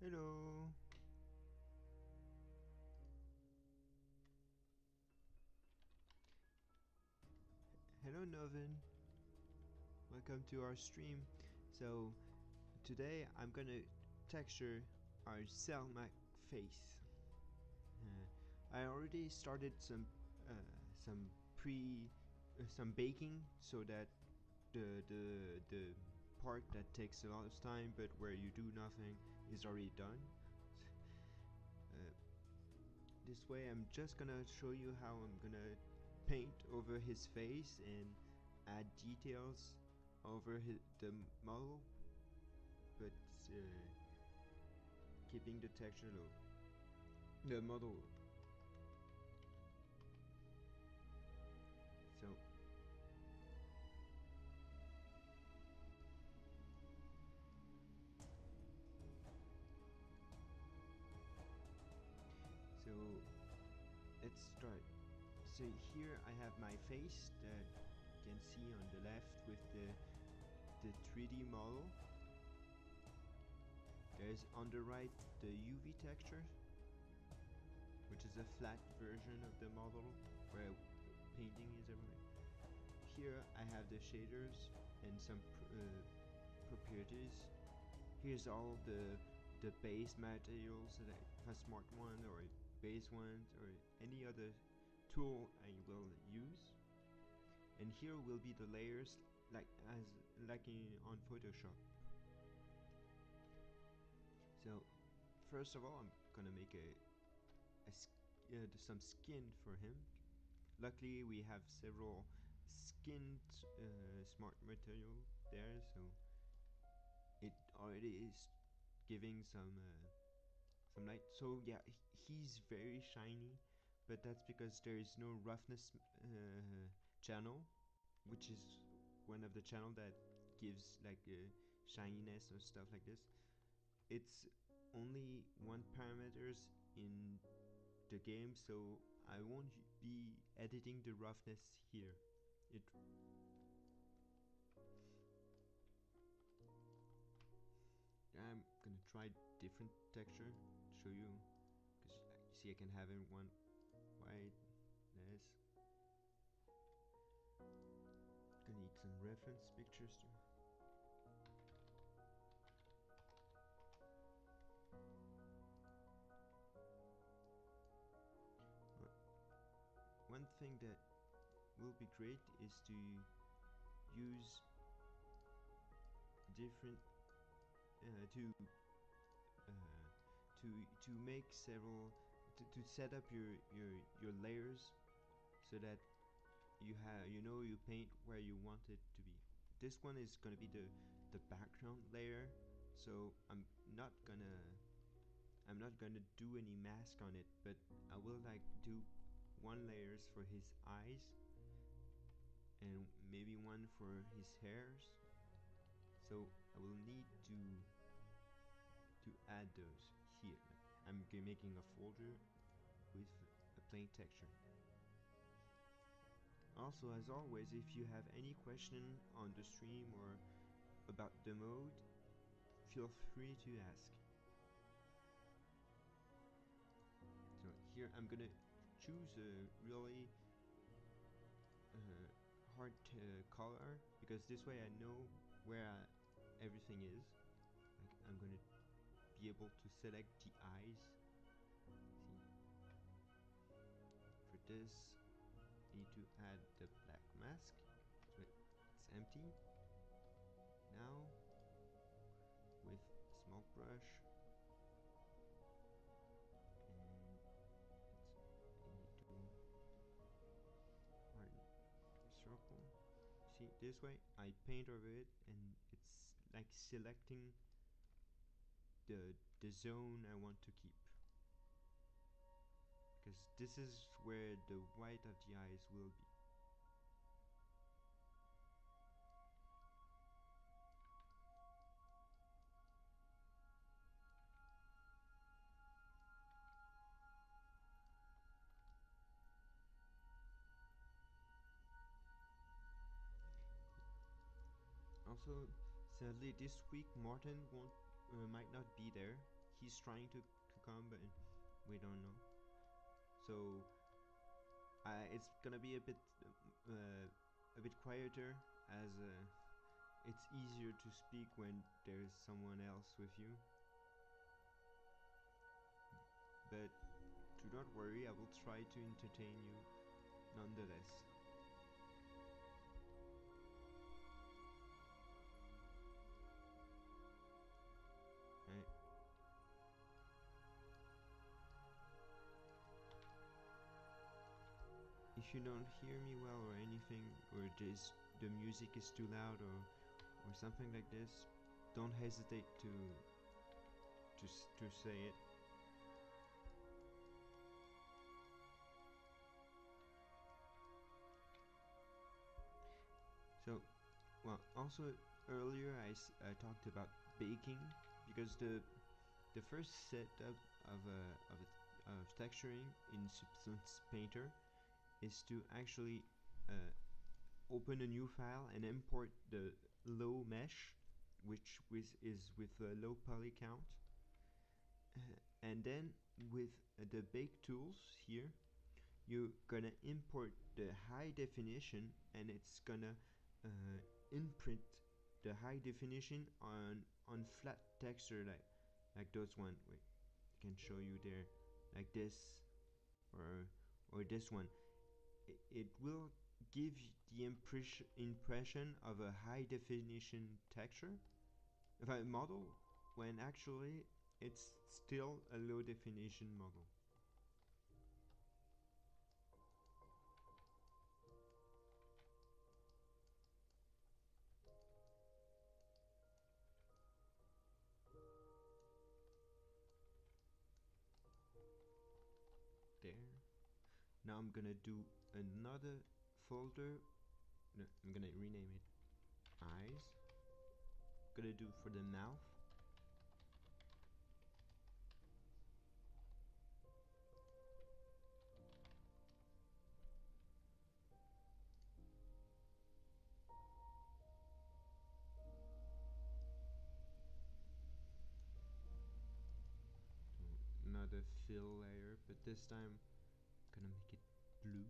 Hello. Hello Novin. Welcome to our stream. So today I'm gonna texture our Selmak face. I already started some baking so that the part that takes a lot of time but where you do nothing is already done. This way I'm just gonna show you how I'm gonna paint over his face and add details over the model, but keeping the texture low, the model low. So let's start. So here I have my face that you can see on the left with the 3D model. There's on the right the UV texture, which is a flat version of the model where painting is everywhere. Here I have the shaders and some properties. Here's all the base materials, like a smart one or a base one or any other tool I will use. And here will be the layers like on Photoshop. So first of all, I'm gonna make some skin for him. Luckily we have several skinned smart material there, so it already is giving some light. So yeah, he's very shiny, but that's because there is no roughness channel, which is one of the channel that gives like shininess or stuff like this. It's only one parameters in the game, so I won't be editing the roughness here. I'm gonna try different texture to show you, because you see I can have it one whiteness. Gonna need some reference pictures too. One thing that will be great is to use different to make several to set up your layers so that you paint where you want it to be. This one is gonna be the background layer, so I'm not gonna do any mask on it, but I will like do one layers for his eyes and maybe one for his hairs. So I will need to add those here. I'm making a folder with a plain texture. Also, as always, if you have any question on the stream or about the mode, feel free to ask. So here I'm gonna choose a really hard color, because this way I know where everything is. Like, I'm gonna be able to select the eyes. See, for this I need to add the black mask, so it's empty. Now with a small brush, and I need to harden the circle. See, this way I paint over it and it's like selecting the zone I want to keep, because this is where the white of the eyes will be. also, sadly, this week Martin won't might not be there. He's trying to come, but we don't know. So it's gonna be a bit quieter, as it's easier to speak when there's someone else with you. But do not worry, I will try to entertain you nonetheless. If you don't hear me well or anything, or just the music is too loud or something like this, don't hesitate to say it. So, well, also earlier I talked about baking, because the first setup of texturing in Substance Painter is to actually open a new file and import the low mesh, which is with a low poly count, and then with the bake tools here, you're gonna import the high definition, and it's gonna imprint the high definition on flat texture, like those one. Wait, I can show you there, like this, or this one. It will give the impression of a high definition texture, if I model, when actually it's still a low definition model. There. Now I'm gonna do another folder. No, I'm gonna rename it eyes. Gonna do for the mouth. Another fill layer, but this time I'm gonna make it blue.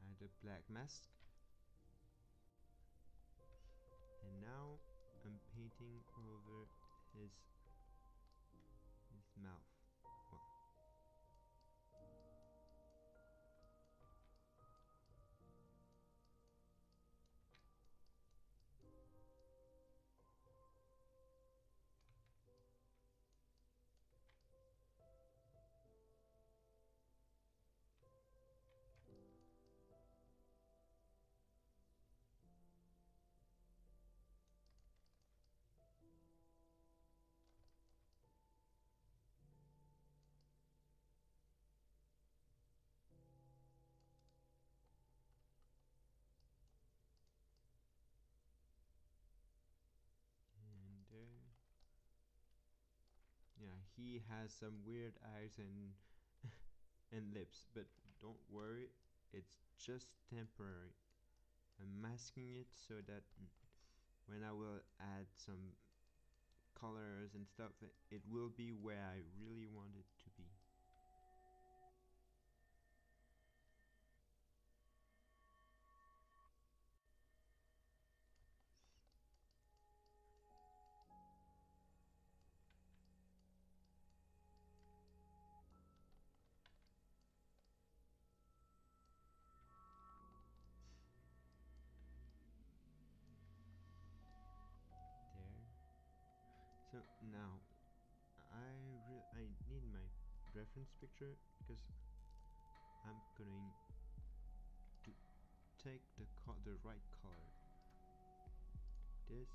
Add a black mask. And now I'm painting over his mouth. Well, and there. Yeah, he has some weird eyes and and lips, but don't worry, it's just temporary. I'm masking it so that when I will add some colors and stuff, it will be where I really want it to be. There. So now I need my reference picture, because I'm going to take the right color. This.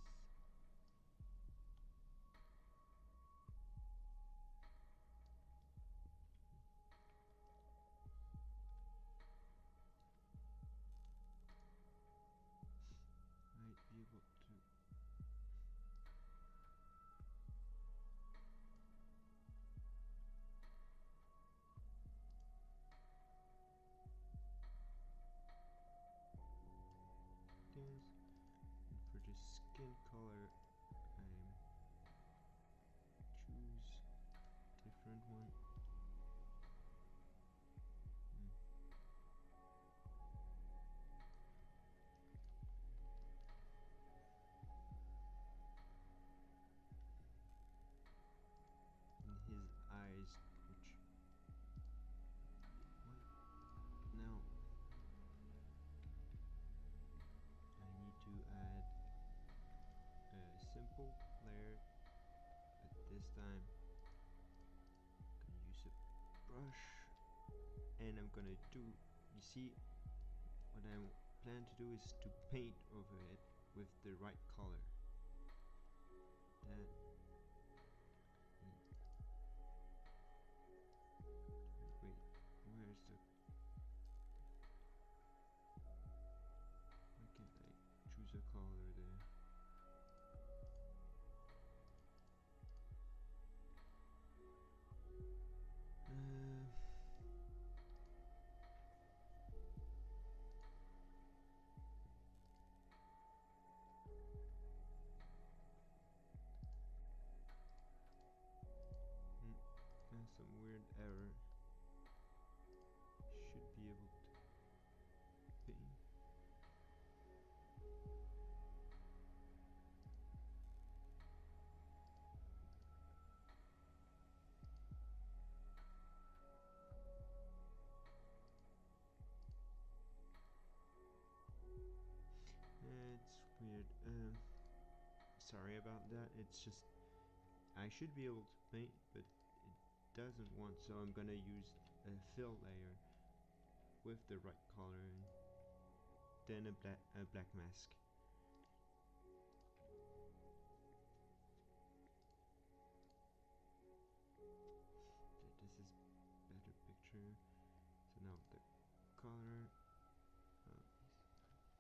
Might be able to. and I'm gonna do, you see, what I plan to do is to paint over it with the right color. That. Wait, where's the? Why can't I choose a color there? There's some weird error. Should be able to paint. It's weird. Sorry about that. It's just I should be able to paint, but it doesn't want. So I'm gonna use a fill layer with the right color, and then a black mask. This is better picture. So now the color. Add black mask.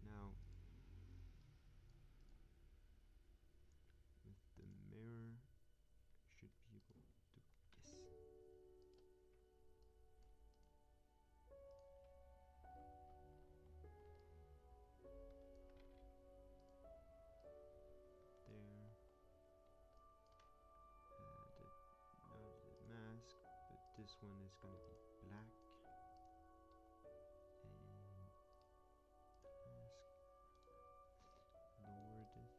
Now with the mirror, should be able to guess. There. The mask, but this one is gonna be black. And mask. Lower this.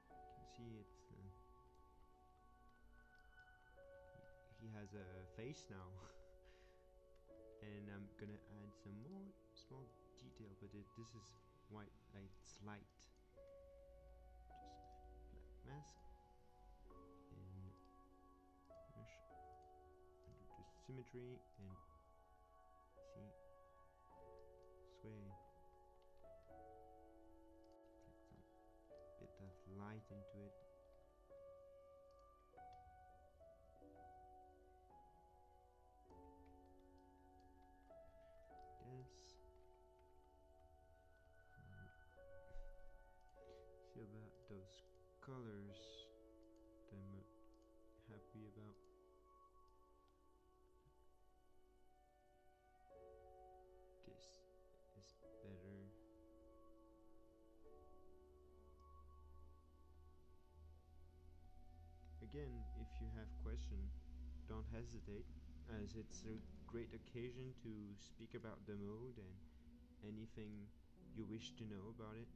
You can see it's he has a face now. And I'm gonna add some more small detail, but this is white, like it's light. Just black mask and mesh and do the symmetry and see sway. Get some bit of light into it. This. See about those colors that I'm happy about. This is better. Again, if you have questions, don't hesitate, as it's a great occasion to speak about the mode and anything you wish to know about it.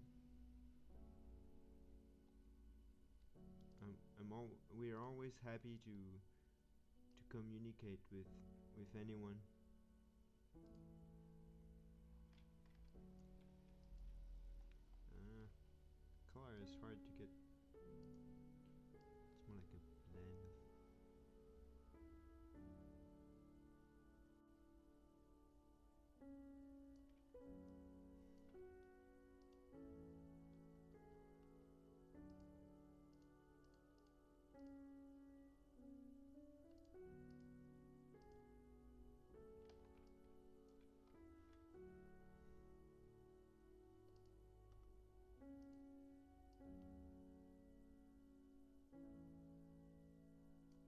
We are always happy to communicate with anyone. Color is hard to get. It's more like a blend.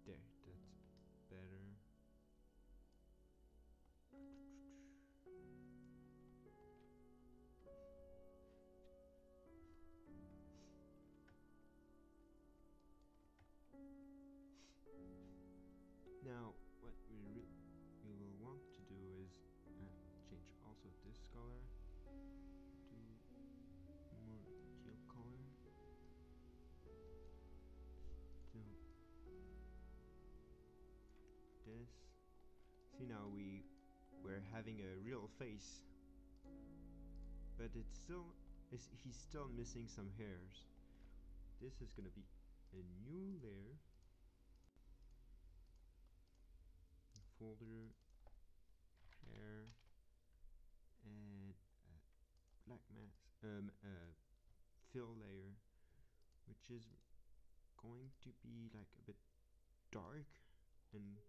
There, that's better. Now, what we will want to do is change also this color to more teal color. See, now we're having a real face, but he's still missing some hairs. This is gonna be a new layer. Folder, hair, and black mask, fill layer, which is going to be like a bit dark, and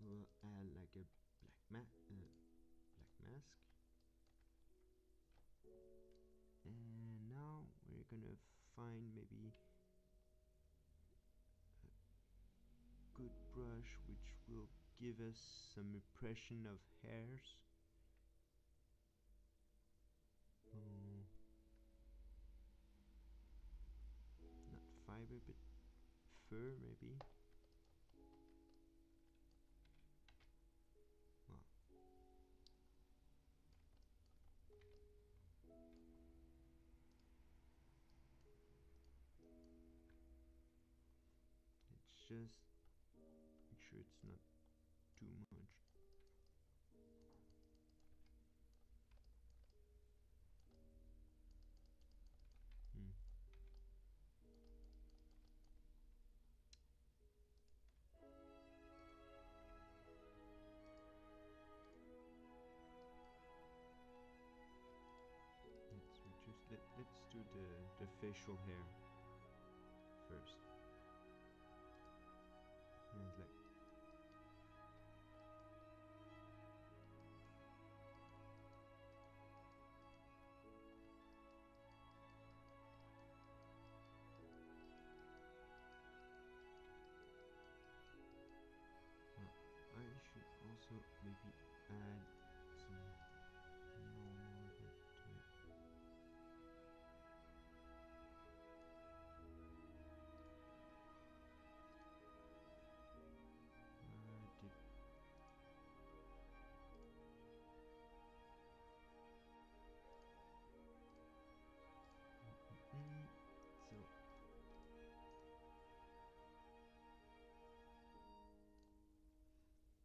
we'll add like a black mask. And now we're gonna find maybe a good brush which will give us some impression of hairs. Not fiber, but fur maybe. Well, let's just make sure it's not too much. Let's do the facial hair first. And it's like I should also maybe add some normal bit to it. So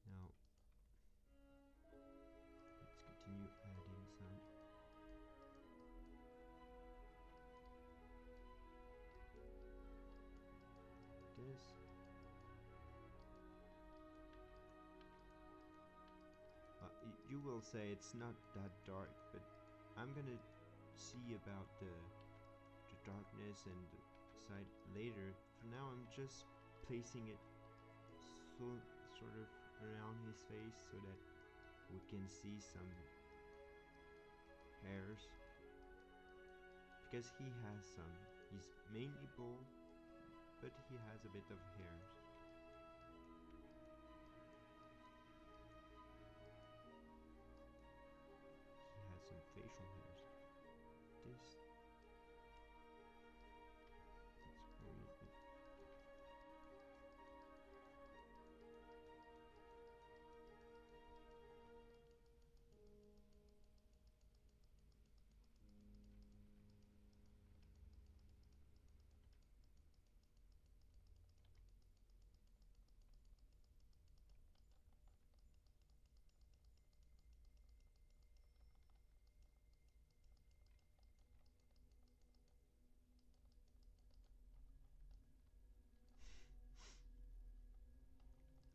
now let's continue adding some. This. You will say it's not that dark, but I'm gonna see about the darkness and the side later. For now, I'm just placing it sort of around his face so that we can see some hairs, because he has some. He's mainly bald, but he has a bit of hairs. He has some facial hairs. That's probably a bit.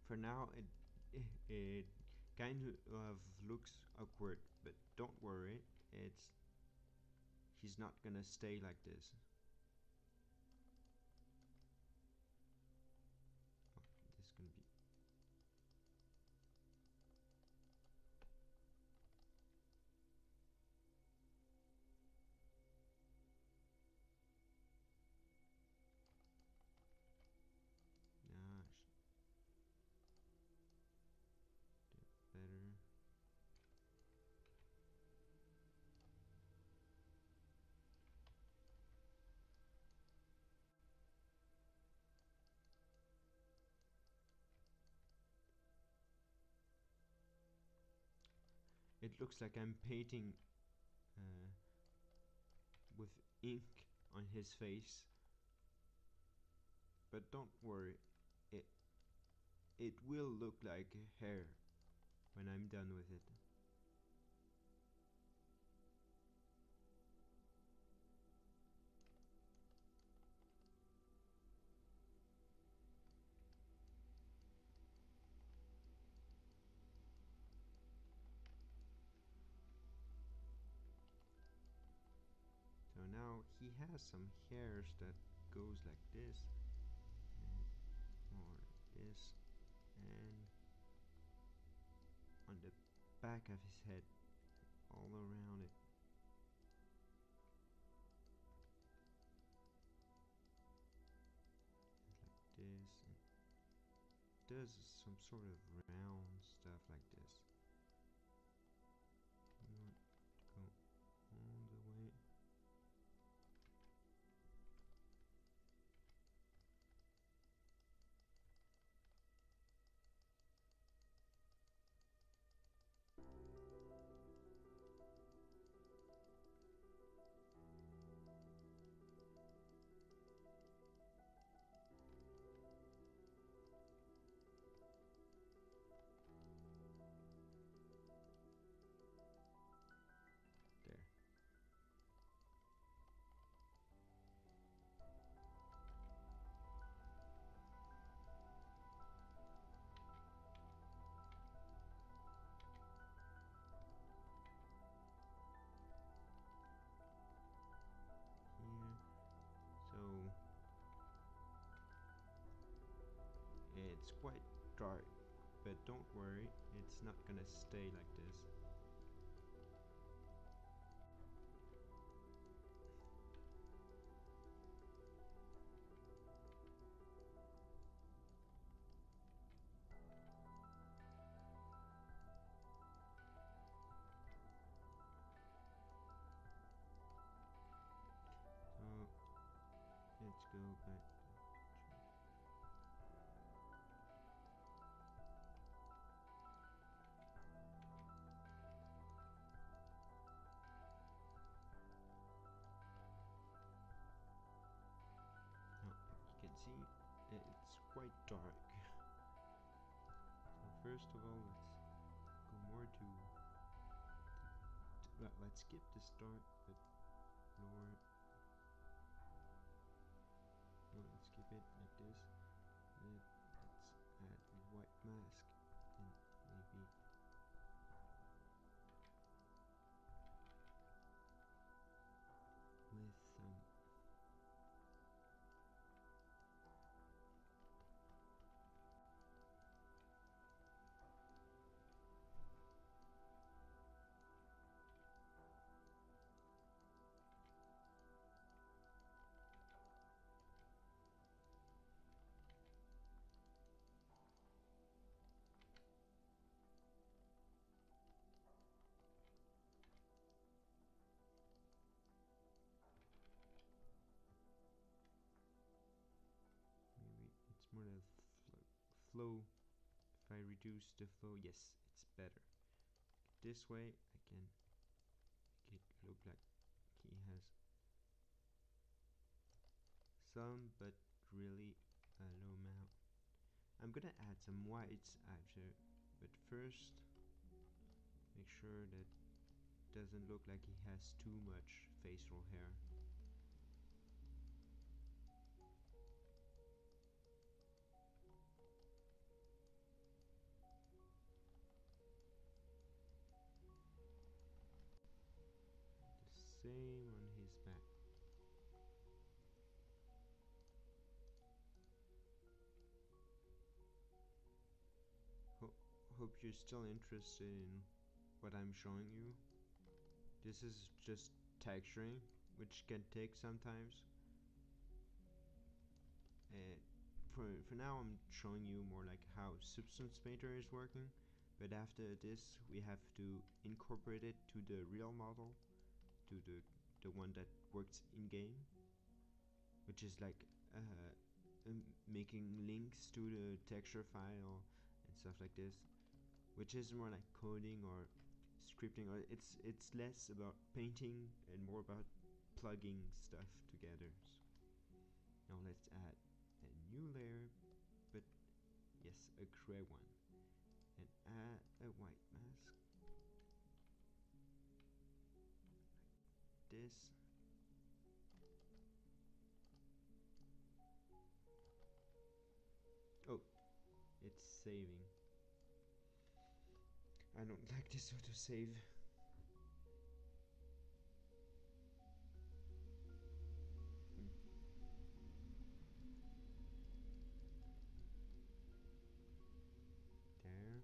For now, it kind of looks awkward, but don't worry, he's not gonna stay like this. Oh, this is gonna be. Gosh. Better. It looks like I'm painting with ink on his face, but don't worry, it will look like hair when I'm done with it. So now he has some hairs that goes like this, or this, and on the back of his head, all around it. Like this, and does some sort of round stuff like this. You want to go all the way. There. Here. So it's quite dark, but don't worry, it's not gonna stay like this. So let's go back. Now you can see it's quite dark. So first of all, let's go more to let's skip the start, but lower it. No, let's skip it like this. Let's add a white mask and maybe with some maybe it's more the flow. If I reduce the flow, yes, it's better. This way I can make it look like he has some, but really a low amount. I'm gonna add some whites after, but first make sure that doesn't look like he has too much facial hair. The same on his back. Hope you're still interested in what I'm showing you. This is just texturing, which can take sometimes. And for now I'm showing you more like how Substance Painter is working, but after this we have to incorporate it to the real model, to the one that works in game, which is like making links to the texture file and stuff like this, which is more like coding or scripting, or it's less about painting and more about plugging stuff together. So now let's add a new layer, but Yes, a gray one. And add a white mask. Like this. Oh, it's saving. I don't like this autosave. There.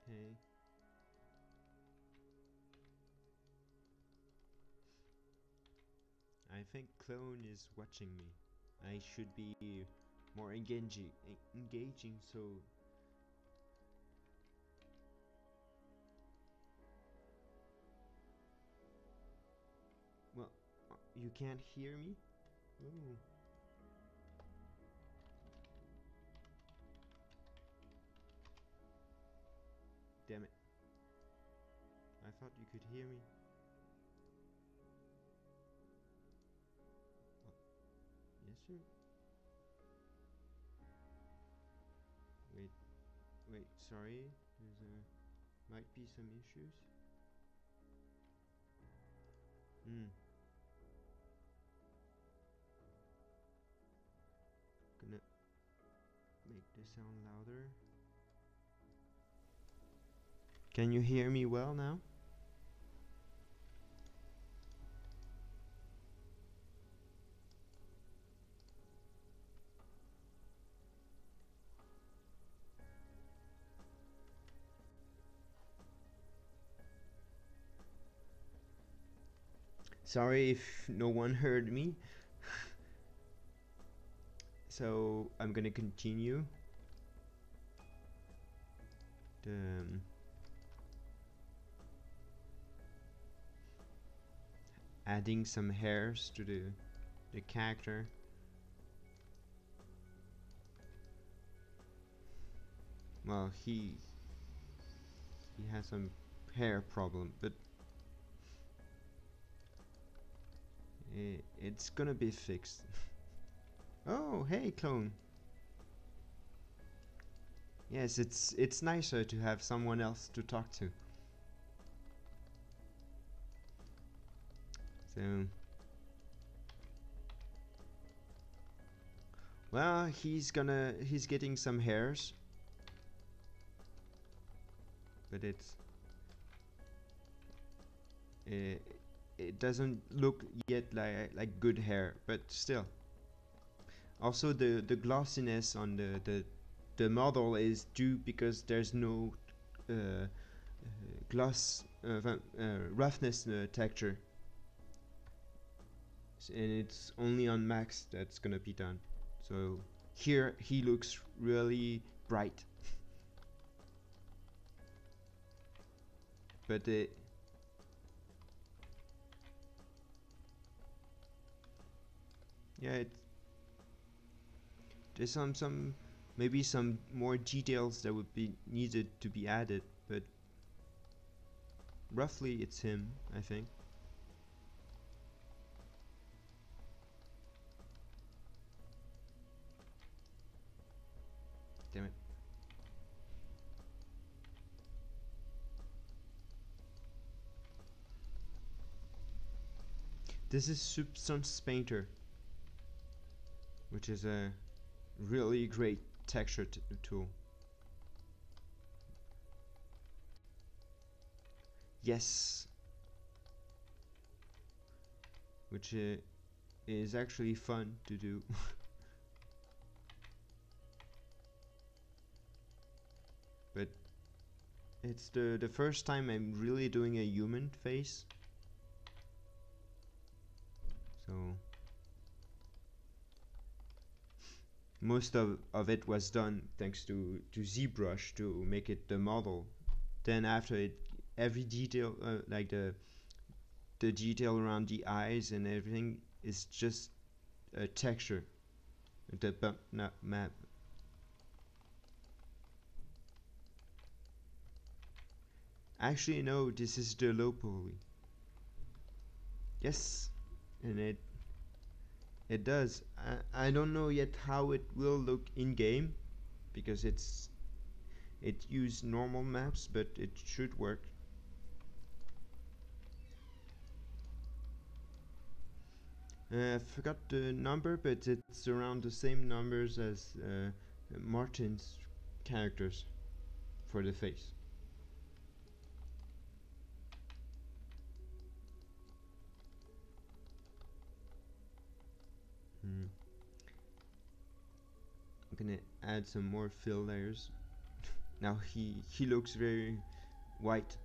Hey. I think Clone is watching me. I should be more engaging, so well, you can't hear me? Oh. Damn it. I thought you could hear me. Oh. Yes, sir. Wait, sorry. There's might be some issues. Gonna make the sound louder. Can you hear me well now? Sorry if no one heard me. So I'm gonna continue. Adding some hairs to the character. Well, he has some hair problem, but it's gonna be fixed. Oh, hey, Clone. Yes, it's nicer to have someone else to talk to. So, well, he's getting some hairs, but it doesn't look yet like good hair, but still. Also, the glossiness on the model is due because there's no gloss roughness texture, and it's only on max that's gonna be done. So here he looks really bright. But yeah, there's some maybe some more details that would be needed to be added, but roughly it's him, I think. Damn it. This is Substance Painter, which is a really great texture tool. Yes, which is actually fun to do. But it's the first time I'm really doing a human face. So most of it was done thanks to ZBrush to make it the model. Then after it, every detail, like the detail around the eyes and everything is just a texture. The map. Actually, no, this is the low poly. Yes, and it does. I don't know yet how it will look in game, because it uses normal maps, but it should work. I forgot the number, but it's around the same numbers as Martin's characters for the face. I'm gonna add some more fill layers. Now he looks very white.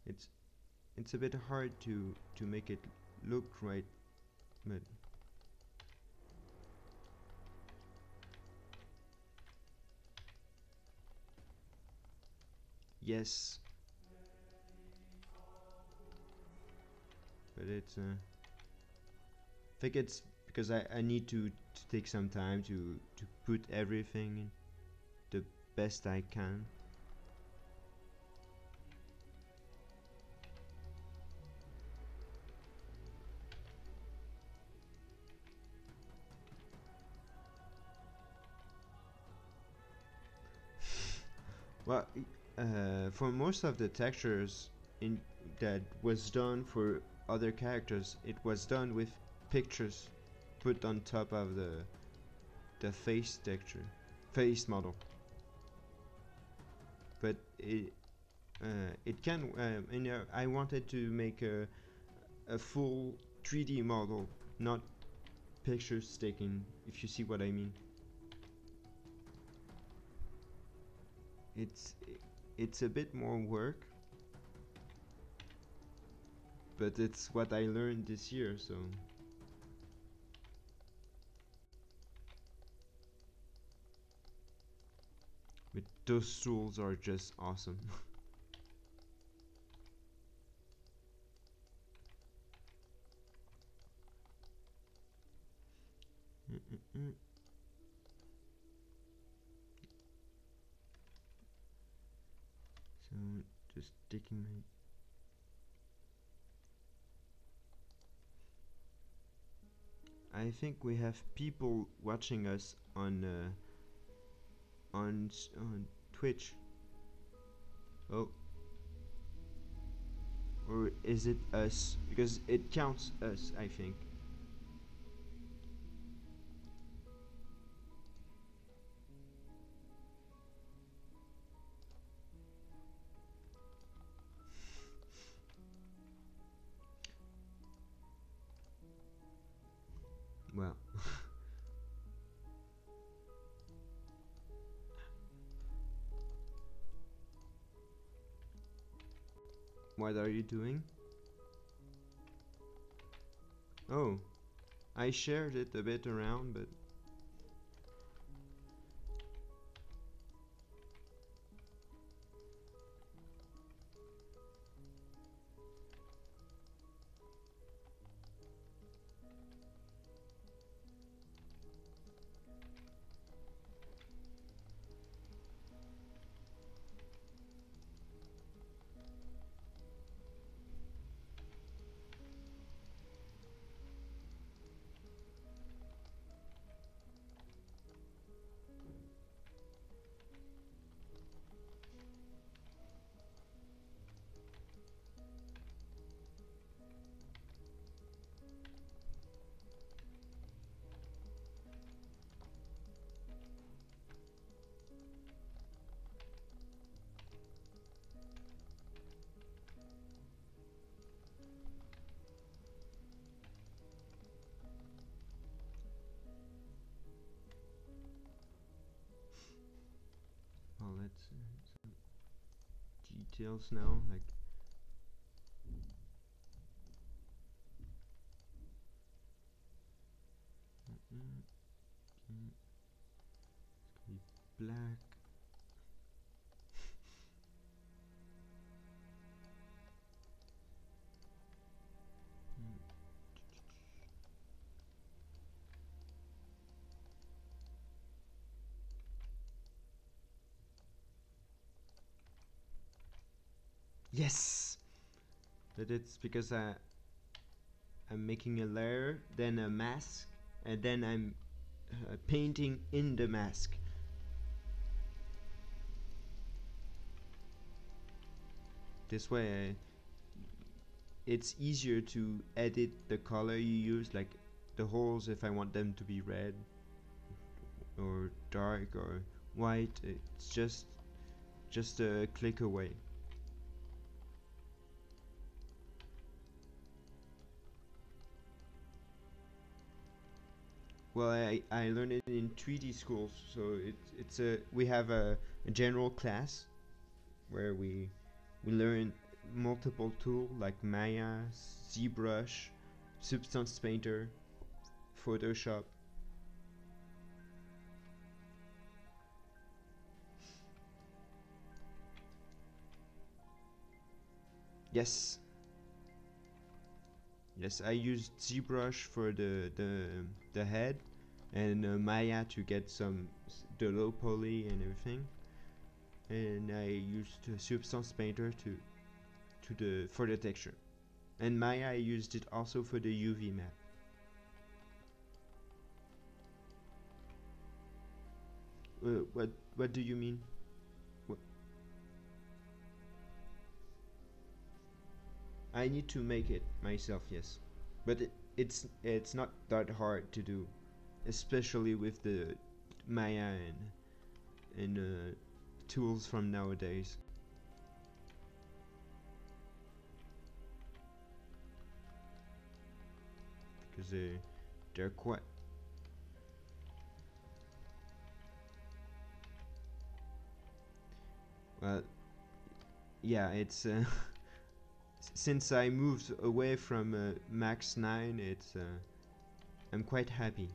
It's it's a bit hard to make it look right, but yes, but it's I think it's because I need to take some time to put everything in the best I can. Well, for most of the textures in that was done for other characters, it was done with pictures put on top of the face texture, face model. But it can. I wanted to make a full 3D model, not pictures taken. If you see what I mean. It's a bit more work, but it's what I learned this year, so but those tools are just awesome. So just taking my I think we have people watching us on Twitch. Oh, or is it us? Because it counts us, I think. Well. What are you doing? Oh, I shared it a bit around, but details now, like. Okay. It's gonna be black. Yes, but it's because I'm making a layer, then a mask, and then I'm painting in the mask. This way, it's easier to edit the color you use, like the holes if I want them to be red or dark or white. It's just a click away. Well, I learned it in 3D schools, so we have a general class where we learn multiple tools like Maya, ZBrush, Substance Painter, Photoshop. Yes. Yes, I used ZBrush for the head, and Maya to get the low poly and everything, and I used Substance Painter for the texture, and Maya I used it also for the UV map. What do you mean? What? I need to make it myself, yes, but it's not that hard to do, especially with the Maya and tools from nowadays. Because they're quite. Well, yeah, it's since I moved away from Max 9, I'm quite happy.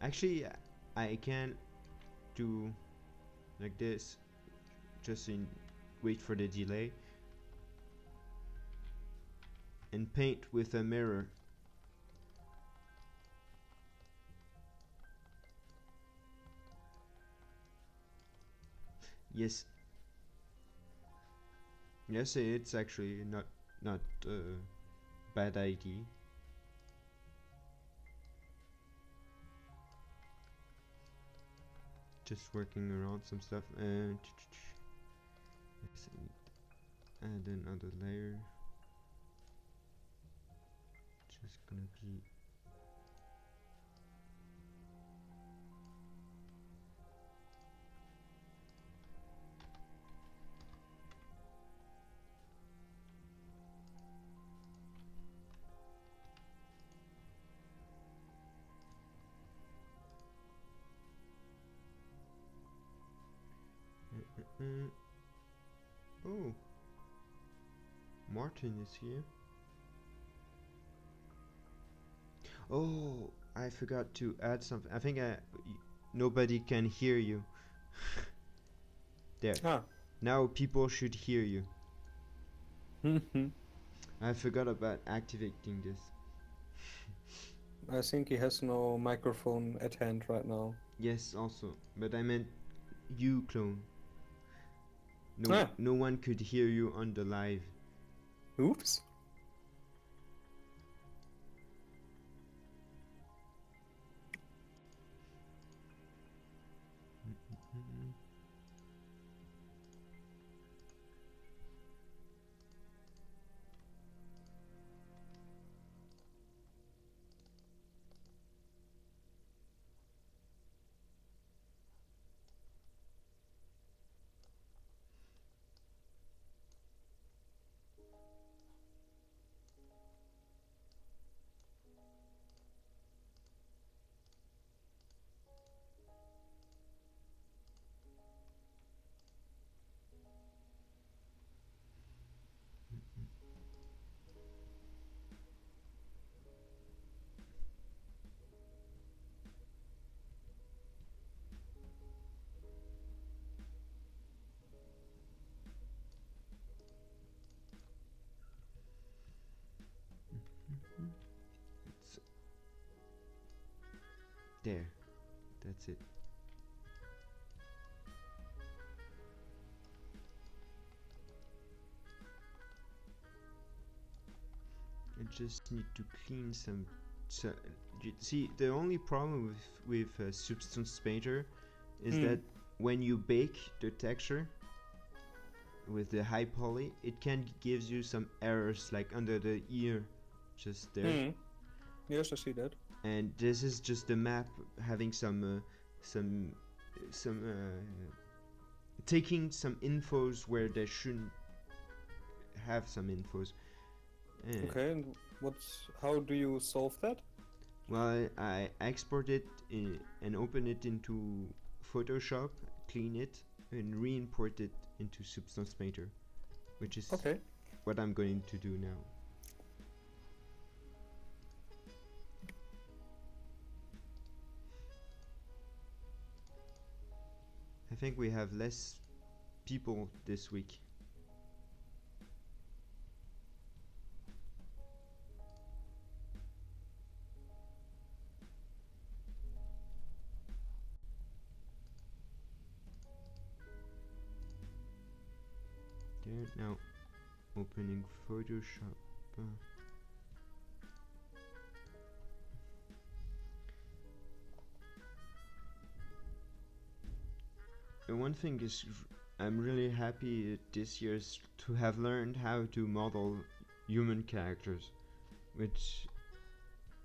Actually, I can do like this, just wait for the delay, and paint with a mirror. Yes. Yes, it's actually not a bad idea. Just working around some stuff, and yes, add another layer. Just gonna be. Oh, Martin is here. Oh, I forgot to add something. I think nobody can hear you. There. Ah. Now people should hear you. I forgot about activating this. I think he has no microphone at hand right now. Yes, also, but I meant you, clone. No one could hear you on the live. Oops. There. That's it. I just need to clean some. So, see, the only problem with Substance Painter is that when you bake the texture with the high poly, it can gives you some errors, like under the ear, just there. Yes, I see that. And this is just the map having some taking some infos where they shouldn't have some infos. Okay, and how do you solve that? Well, I export it and open it into Photoshop, clean it, and re-import it into Substance Painter, which is what I'm going to do now. I think we have less people this week. There, now opening Photoshop. One thing is, I'm really happy this year to have learned how to model human characters, which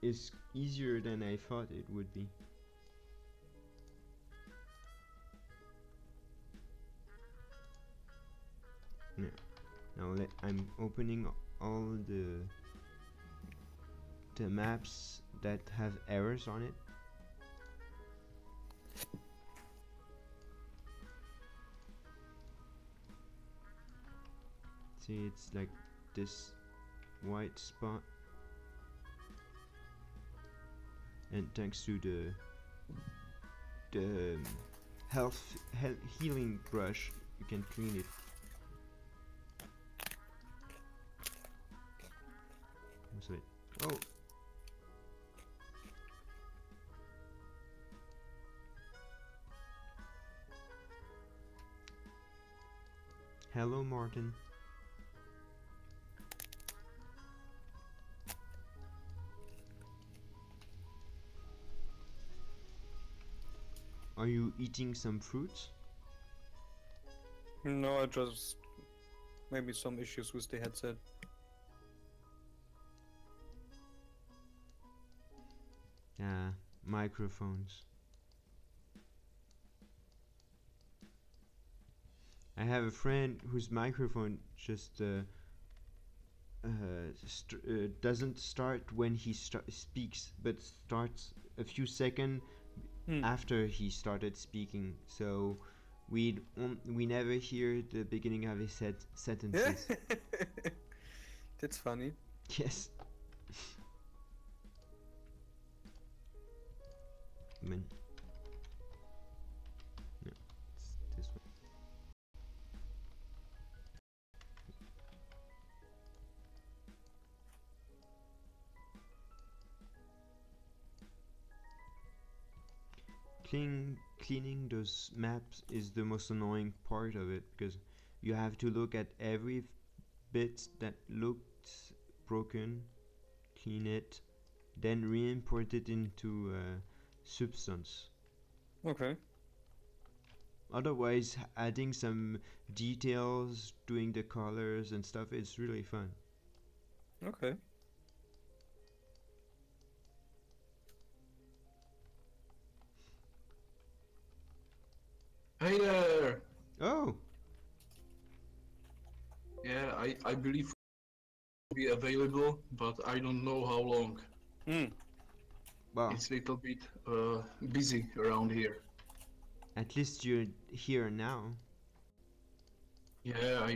is easier than I thought it would be. Yeah. Now I'm opening all the maps that have errors on it. See, it's like this white spot, and thanks to the healing brush, you can clean it. Oh. Hello, Martin. Are you eating some fruits? No, I just maybe some issues with the headset. Yeah, microphones. I have a friend whose microphone just doesn't start when he speaks, but starts a few seconds after he started speaking. So we never hear the beginning of his sentences. That's funny. Yes. Man. No, it's this one. Cleaning those maps is the most annoying part of it, because you have to look at every bit that looked broken, clean it, then re-import it into Substance. Okay. Otherwise, adding some details, doing the colors and stuff is really fun. Okay. Hey there! Oh! Yeah, I believe will be available, but I don't know how long. Wow. It's a little bit busy around here. At least you're here now. Yeah,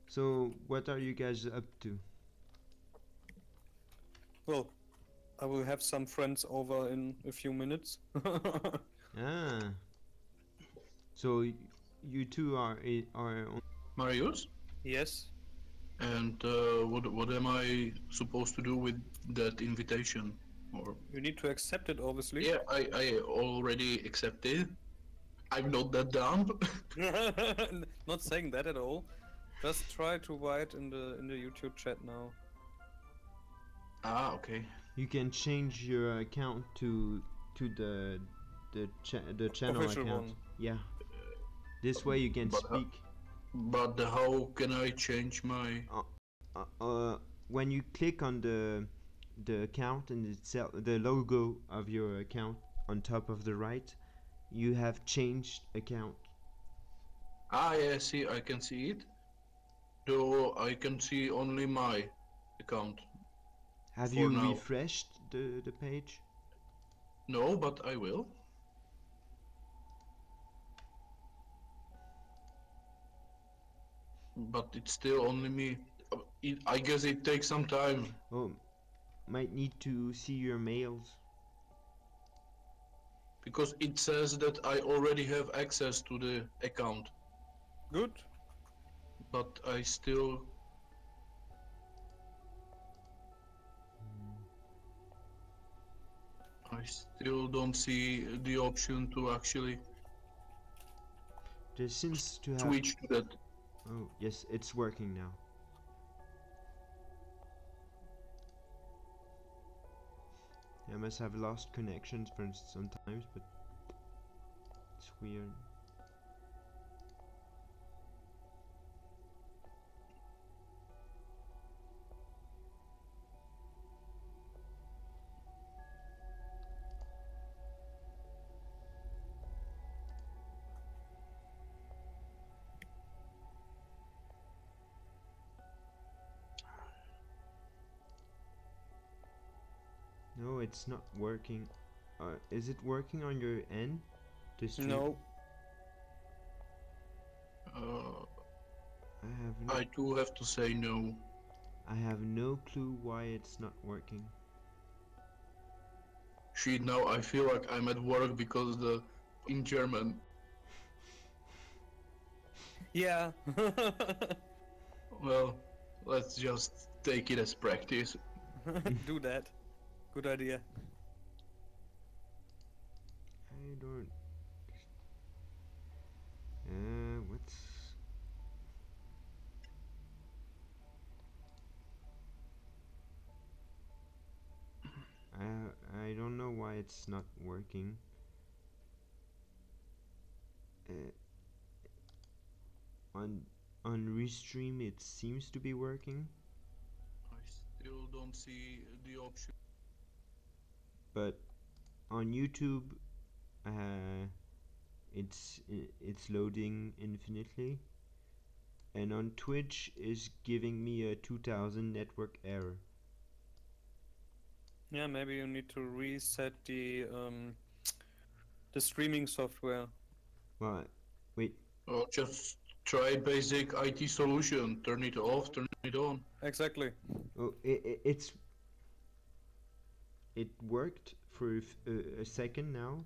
So, what are you guys up to? Well, I will have some friends over in a few minutes. Ah. So you two are on... Marius? Yes. And what am I supposed to do with that invitation? Or You need to accept it, obviously. yeah, I already accepted. I'm not that dumb. Not saying that at all. Just try to write in the YouTube chat now. Ah, okay. You can change your account to the channel Official account. one. Yeah. This way you can But, speak. But how can I change my? When you click on the account and itself, the logo of your account on top of the right, you have changed account. Ah, yeah, see, I can see it. Though I can see only my account. Have For you now. refreshed the page? No, but I will. But it's still only me. I guess it takes some time. Oh, might need to see your mails. Because it says that I already have access to the account. Good. But I still... I still don't see the option to actually There seems to have... switch to that. Oh, yes, it's working now. I must have lost connections for sometimes, but it's weird. No, it's not working. Is it working on your end? The stream? No. I do have to say no. I have no clue why it's not working. Shit, now I feel like I'm at work because in German. Yeah. Well, let's just take it as practice. Do that. Good idea. I don't... what's... I don't know why it's not working. On Restream it seems to be working. I still don't see the option. But on YouTube, it's loading infinitely, and on Twitch is giving me a 2000 network error. Yeah, maybe you need to reset the streaming software. Well, wait. Or just try basic IT solution. Turn it off, turn it on. Exactly. Oh, it worked for a second now.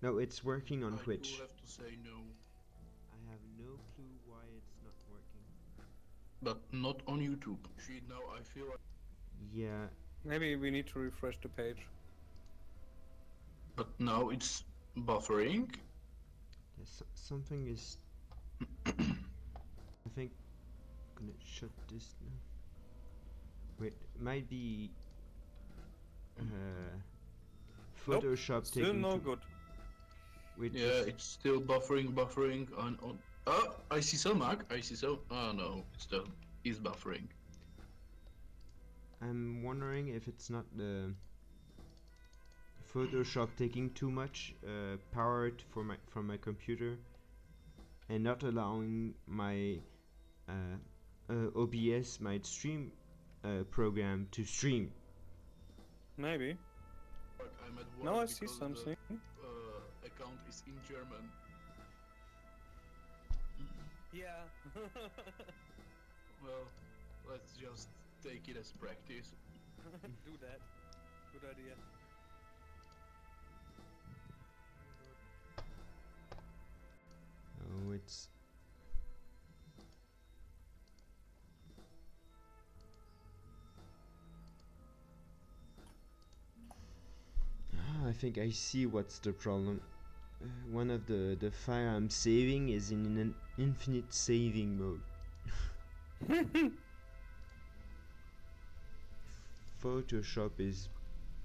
No, it's working on Twitch. I do have to say no. I have no clue why it's not working. But not on YouTube. Shit, now I feel like... Yeah. Maybe we need to refresh the page. But now it's buffering. Something is... I think I'm gonna shut this now. Wait, might be Photoshop nope, still taking no good. Wait, yeah, it's still buffering on. Oh, I see Selmak. Oh no, it's buffering. I'm wondering if it's not the Photoshop taking too much power from my computer and not allowing my OBS, my stream program, to stream. Maybe. Now I see something. Account is in German. Yeah. Well, let's just take it as practice. Do that. Good idea. Oh, it's think I see what's the problem. One of the file I'm saving is in an infinite saving mode. Photoshop is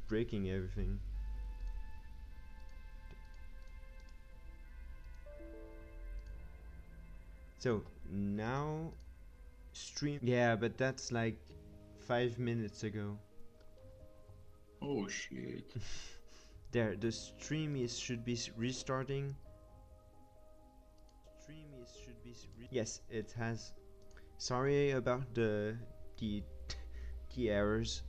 breaking everything. So now stream. Yeah, but that's like 5 minutes ago. Oh shit. There, the stream should be restarting. Yes, it has. Sorry about the errors.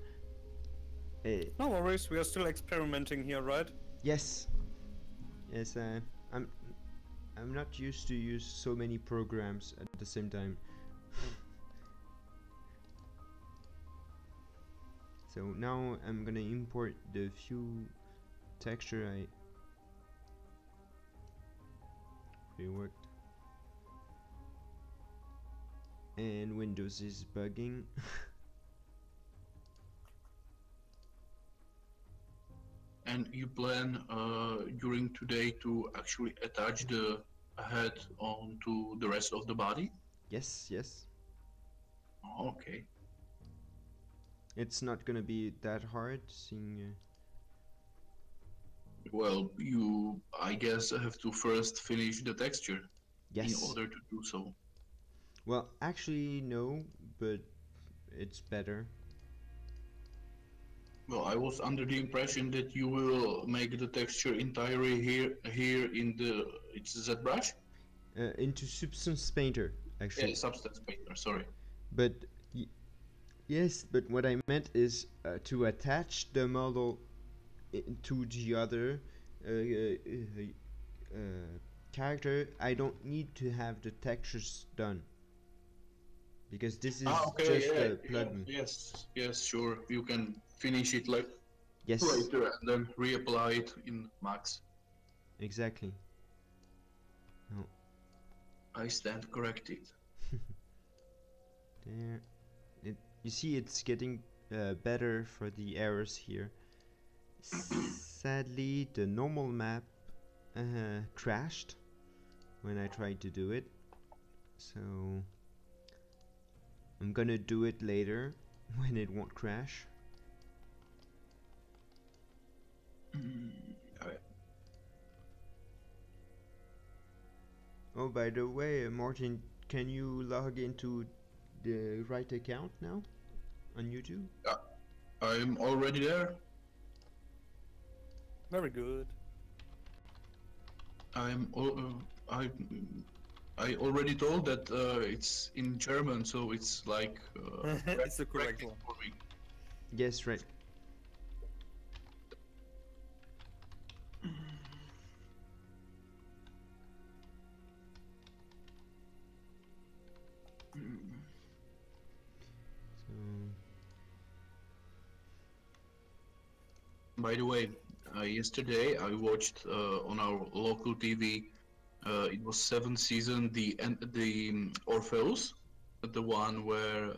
No worries, we are still experimenting here, right? Yes. Yes, I'm not used to use so many programs at the same time. So now I'm gonna import the few texture I reworked. And Windows is bugging. And you plan during today to actually attach the head onto the rest of the body? Yes, yes. Okay. It's not gonna be that hard, seeing. Well, you, I guess, have to first finish the texture Yes. in order to do so. Well, actually, no, but it's better. Well, I was under the impression that you will make the texture entirely here in the, it's ZBrush? Into Substance Painter, actually. Yeah, Substance Painter, sorry. But yes, but what I meant is to attach the model to the other character. I don't need to have the textures done, because this is just a plugin. Yes, sure. You can finish it like later and then reapply it in Max. Exactly. No. I stand corrected. There. You see, it's getting better for the errors here. Sadly, the normal map crashed when I tried to do it, so I'm gonna do it later when it won't crash. Oh, by the way, Martin, can you log into the right account now on YouTube? I'm already there. Very good. I already told that it's in German, so it's like it's the correct one. For me. Yes, right. By the way, yesterday I watched on our local TV. It was 7th season, the Orpheus, the one where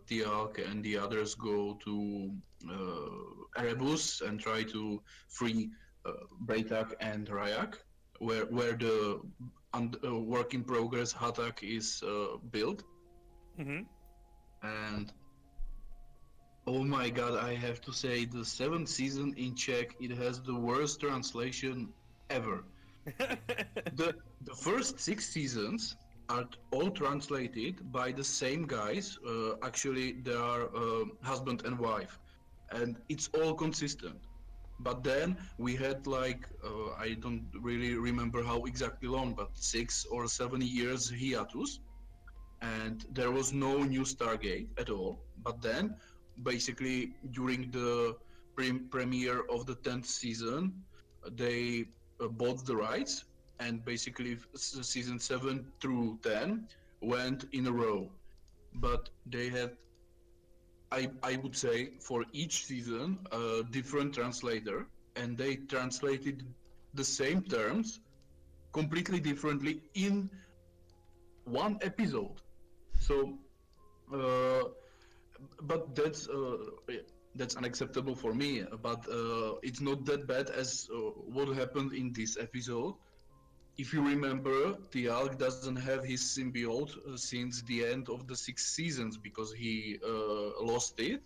Tialk and the others go to Erebus and try to free Braytak and Ryak, where the work in progress Hatak is built. Mm-hmm. And oh my god, I have to say, the 7th season in Czech, it has the worst translation ever. The first 6 seasons are all translated by the same guys. Actually, they are husband and wife, and it's all consistent. But then we had like, I don't really remember how exactly long, but 6 or 7 years hiatus, and there was no new Stargate at all. But then, basically, during the premiere of the 10th season, they bought the rights, and basically season 7 through 10 went in a row. But they had, I would say, for each season a different translator, and they translated the same terms completely differently in one episode. So but that's that's unacceptable for me. But it's not that bad as what happened in this episode. If you remember, the Alk doesn't have his symbiote since the end of the 6 seasons because he lost it.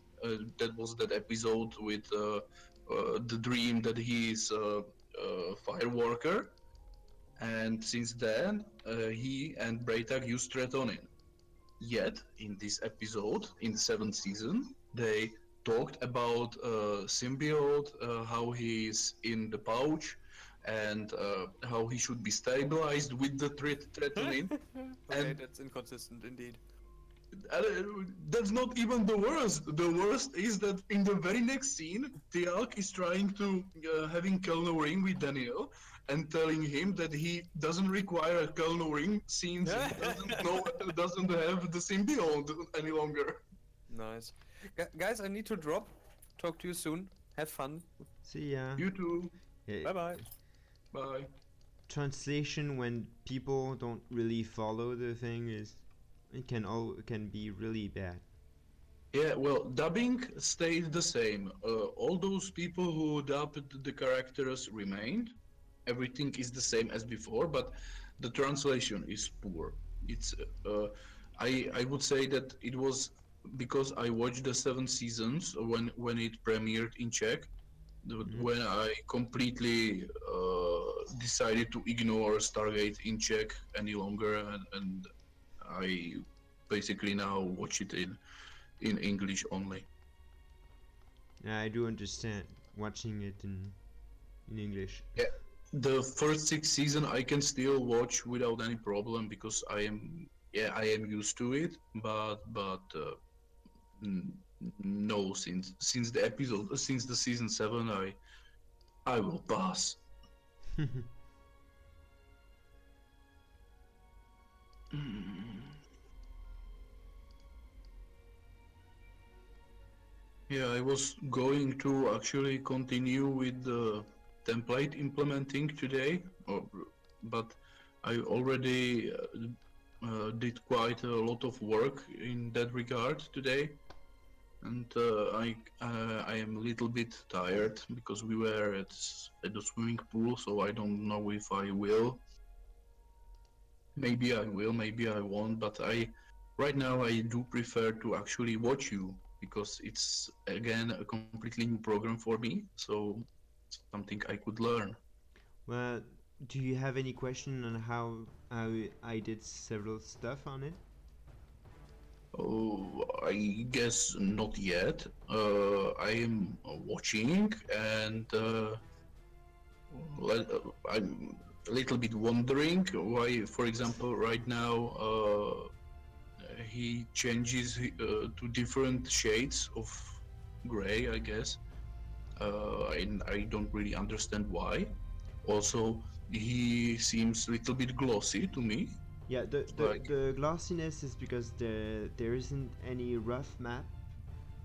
That was that episode with the dream that he is a fireworker. And since then, he and Braytag used Tretonin. Yet, in this episode, in the 7th season, they talked about symbiote, how he is in the pouch, and how he should be stabilized with the Tretonin. Okay, And that's inconsistent indeed. uh, that's not even the worst. The worst is that in the very next scene, Tialk is trying to having Kelno ring with Daniel and telling him that he doesn't require a Kelno ring since he doesn't have the symbiote any longer. Nice. Guys, I need to drop. Talk to you soon. Have fun. See ya. You too. Yeah, Bye bye. Bye. translation when people don't really follow the thing is it can be really bad. Yeah, well, dubbing stayed the same. All those people who dubbed the characters remained. Everything is the same as before, but the translation is poor. It's I would say that it was because I watched the 7 seasons when it premiered in Czech, when I completely decided to ignore Stargate in Czech any longer, and I basically now watch it in English only. Yeah, I do understand watching it in English. Yeah, the first 6 season I can still watch without any problem because I am used to it. But no, since the season 7, I will pass. Yeah, I was going to actually continue with the template implementing today, but I already did quite a lot of work in that regard today, and I am a little bit tired because we were at the swimming pool, so I don't know if I will. Maybe I will, maybe I won't, but right now I do prefer to actually watch you because it's again a completely new program for me, so something I could learn. Well, do you have any question on how I did several stuff on it? Oh, I guess not yet. I am watching, and I'm a little bit wondering why, for example, right now he changes to different shades of gray, I guess. I don't really understand why. Also, he seems a little bit glossy to me. Yeah, the glossiness is because there isn't any rough map,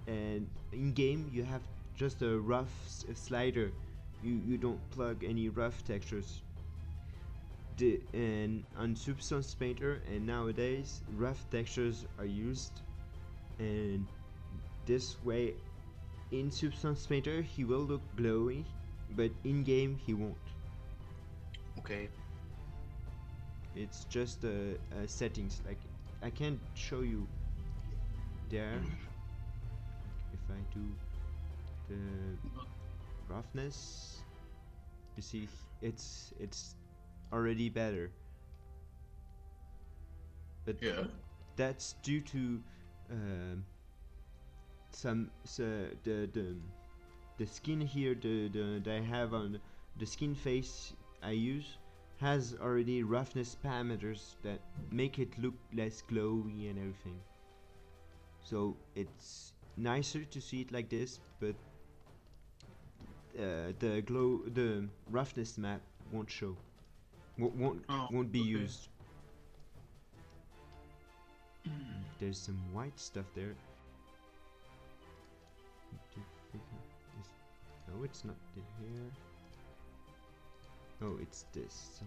and in game you have just a rough slider. You don't plug any rough textures. And on Substance Painter and nowadays rough textures are used, and this way in Substance Painter he will look glowy, but in game he won't. Okay. It's just settings. Like I can't show you there. If I do the roughness, you see it's already better. But Yeah. that's due to the skin here that I have on the skin face I use has already roughness parameters that make it look less glowy and everything. So it's nicer to see it like this, but the roughness map won't show. Won't be okay. used. There's some white stuff there. No, it's not here. Oh, it's this. So.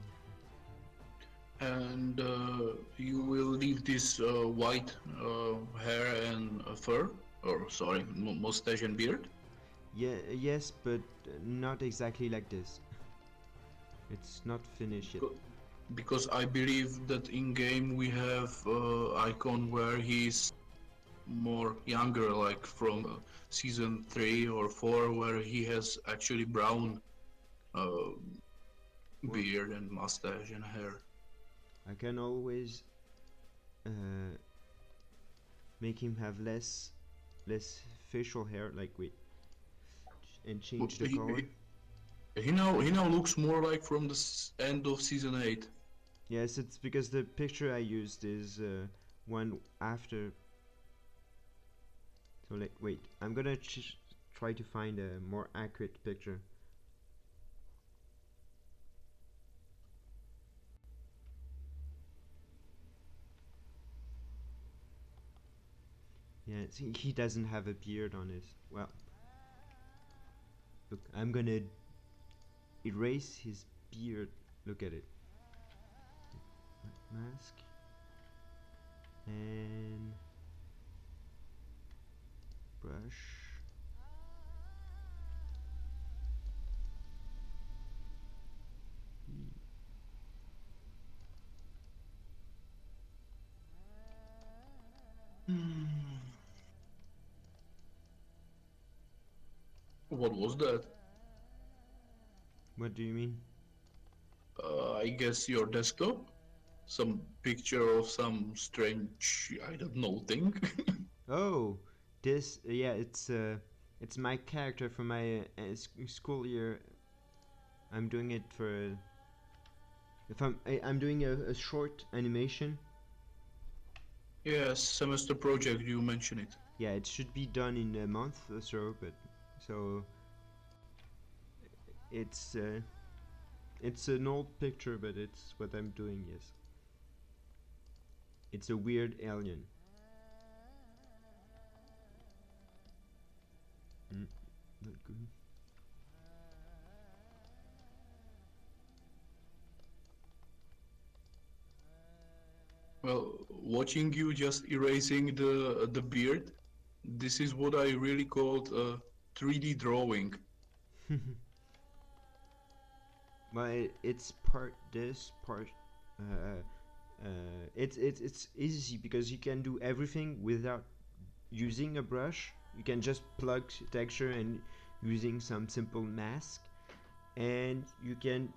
And you will leave this white hair and fur? Or sorry, mustache and beard. Yeah, yes, but not exactly like this. It's not finished yet. Because I believe that in game we have icon where he's more younger, like from season 3 or 4, where he has actually brown uh, beard and mustache and hair. I can always make him have less facial hair, like wait, and change the color. He now looks more like from the end of season 8. Yes, it's because the picture I used is one after. So like, wait, I'm gonna try to find a more accurate picture. Yeah, see, he doesn't have a beard on his. Well, look, I'm gonna erase his beard. Look at it. Mask and brush. What was that? What do you mean? I guess your desktop? Some picture of some strange, I don't know, thing? Oh, this yeah, it's my character for my school year. I'm doing it for. If I'm doing a short animation. Yes, semester project, you mentioned it. Yeah, it should be done in a month or so, but so it's an old picture, but it's what I'm doing. Yes, it's a weird alien. Not good. Well, watching you just erasing the beard, this is what I really called 3D drawing. Well, it's part this part. Uh, it's easy because you can do everything without using a brush. You can just plug texture and using some simple mask, and you can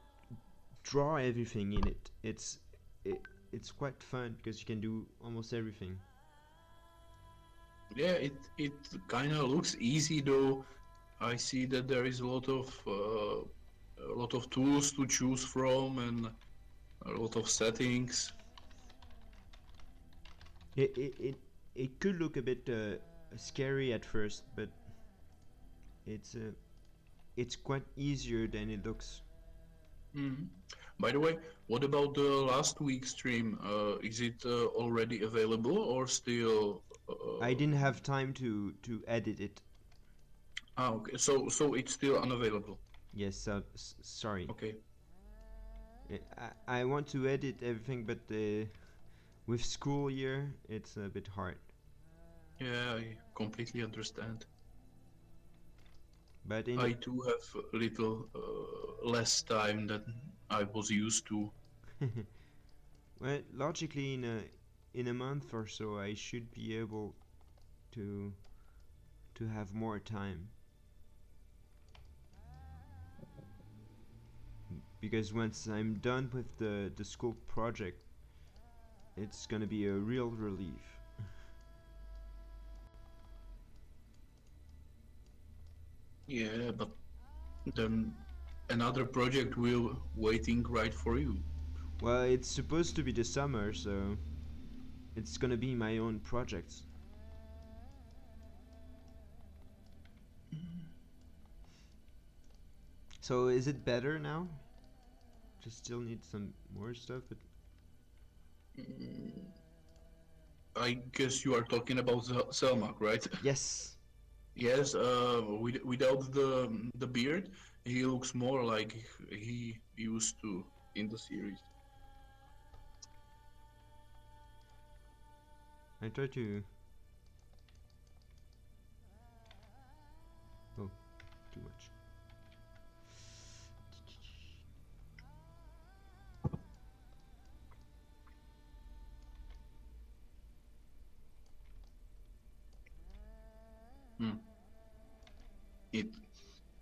draw everything in it. It's quite fun because you can do almost everything. Yeah, it kind of looks easy though. I see that there is a lot of tools to choose from and a lot of settings. It could look a bit scary at first, but it's uh, it's quite easier than it looks. Mhm. By the way, what about the last week's stream? Is it already available or still? I didn't have time to edit it. Okay. So it's still unavailable. Yes, sorry. Okay. I want to edit everything, but with school year, it's a bit hard. Yeah, I completely understand. But I too have a little less time than I was used to. well, logically, in a month or so, I should be able to have more time. Because once I'm done with the school project, it's gonna be a real relief. Yeah, but then another project will waiting right for you. Well, it's supposed to be the summer, so it's gonna be my own projects. So is it better now? Just still need some more stuff, but I guess you are talking about Selmak, right? yes. Yes. Without the beard, he looks more like he used to in the series. I try to it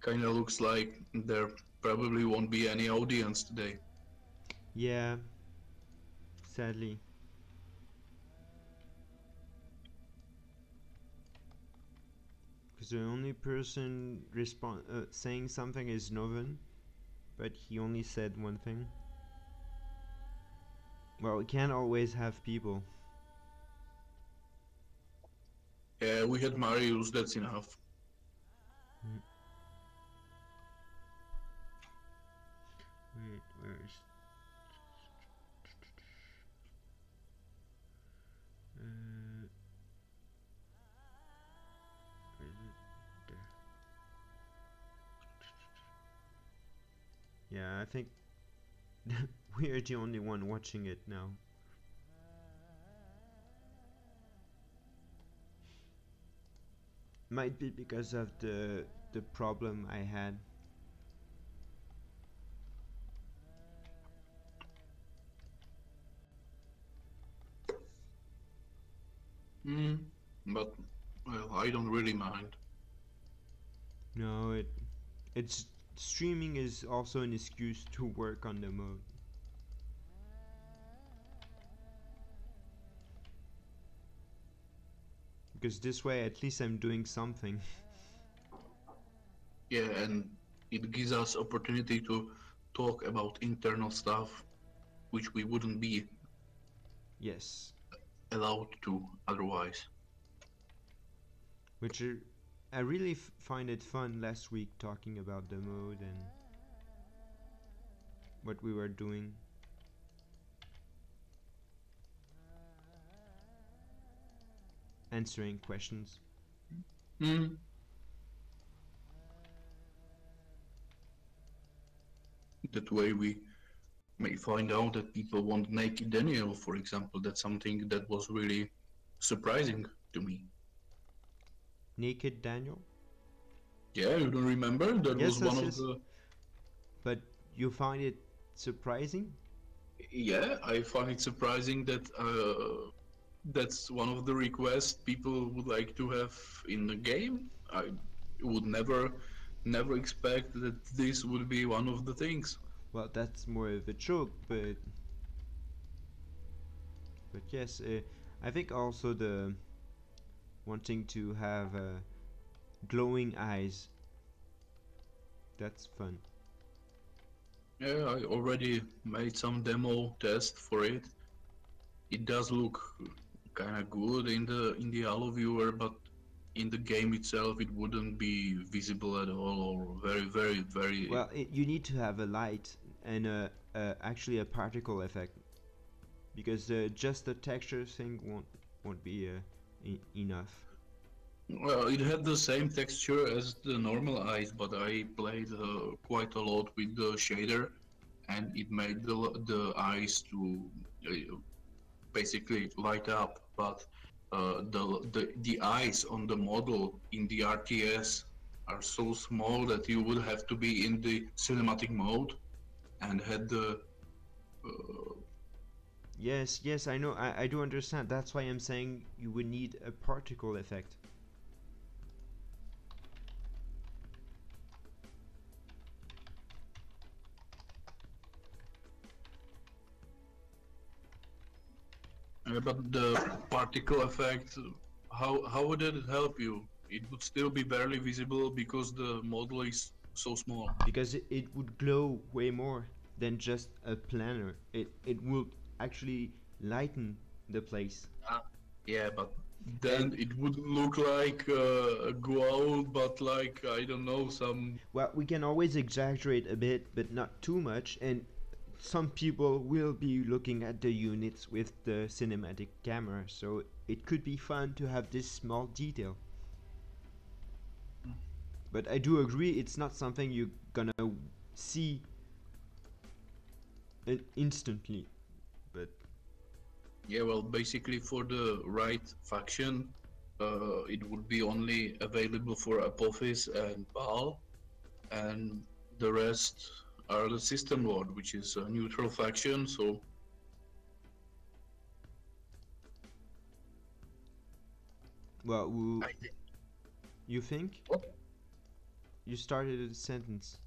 kind of looks like there probably won't be any audience today. Yeah, sadly. Because the only person saying something is Novan, but he only said one thing. Well, we can't always have people. Yeah, we had Marius, that's enough. Wait, where is... where is it? There. Yeah, I think we are the only one watching it now. Might be because of the problem I had. But well, I don't really mind. No, it's streaming is also an excuse to work on the mode. Because this way at least I'm doing something. Yeah, and it gives us opportunity to talk about internal stuff, which we wouldn't be Yes. allowed to otherwise. Which I really find it fun last week talking about the mode and what we were doing. Answering questions. That way we may find out that people want naked Daniel, for example. That's something that was really surprising to me. Naked Daniel? Yeah, you don't remember? That Yes, was one of the... But you find it surprising? Yeah, I find it surprising that that's one of the requests people would like to have in the game. I would never expect that this would be one of the things. Well, that's more of a joke, but yes, I think also the wanting to have glowing eyes. That's fun. Yeah, I already made some demo test for it. It does look kind of good in the Halo viewer, but in the game itself it wouldn't be visible at all, or very Well, you need to have a light and actually a particle effect, because just the texture thing won't be enough. Well, it had the same texture as the normal eyes, but I played quite a lot with the shader, and it made the eyes to basically light up. But the eyes on the model in the RTS are so small that you would have to be in the cinematic mode and had the Yes, I know. I do understand. That's why I'm saying you would need a particle effect. but the particle effect, how would it help you? It would still be barely visible because the model is so small. Because it would glow way more than just a planner. It would actually lighten the place. Yeah, but then it would look like a glow, but like, I don't know, some... Well, we can always exaggerate a bit, but not too much, and some people will be looking at the units with the cinematic camera, so it could be fun to have this small detail. But I do agree, it's not something you're gonna see instantly. But Yeah, well, basically for the right faction, it would be only available for Apophis and Baal, and the rest are the System Lord, which is a neutral faction, so... well, you think? What? You started a sentence.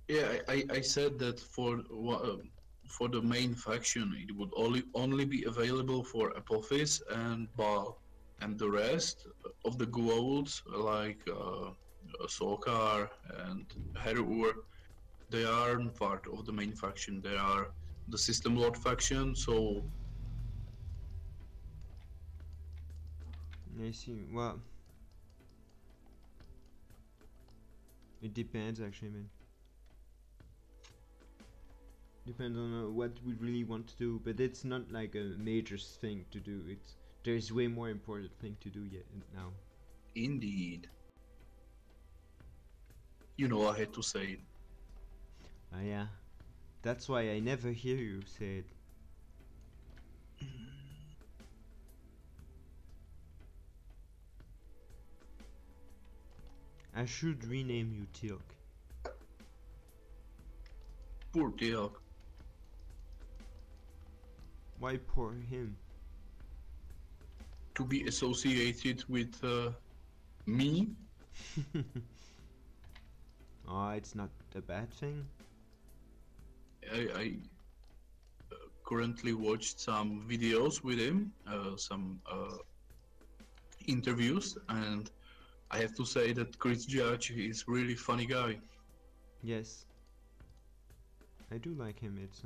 Yeah, I said that for the main faction, it would only be available for Apophis and Baal, and the rest of the Goa'ulds like Sokar and Herur, they aren't part of the main faction. They are the System Lord faction. So I see. Well, it depends actually, man. Depends on what we really want to do, but it's not like a major thing to do. There's way more important thing to do yet now. indeed, you know, I had to say it. Ah yeah, that's why I never hear you say it. I should rename you Tilk. Poor Teal'c. Why poor him? To be associated with me. Oh, it's not a bad thing. I currently watched some videos with him, some interviews, and I have to say that Chris Judge is really funny guy. Yes. I do like him. It's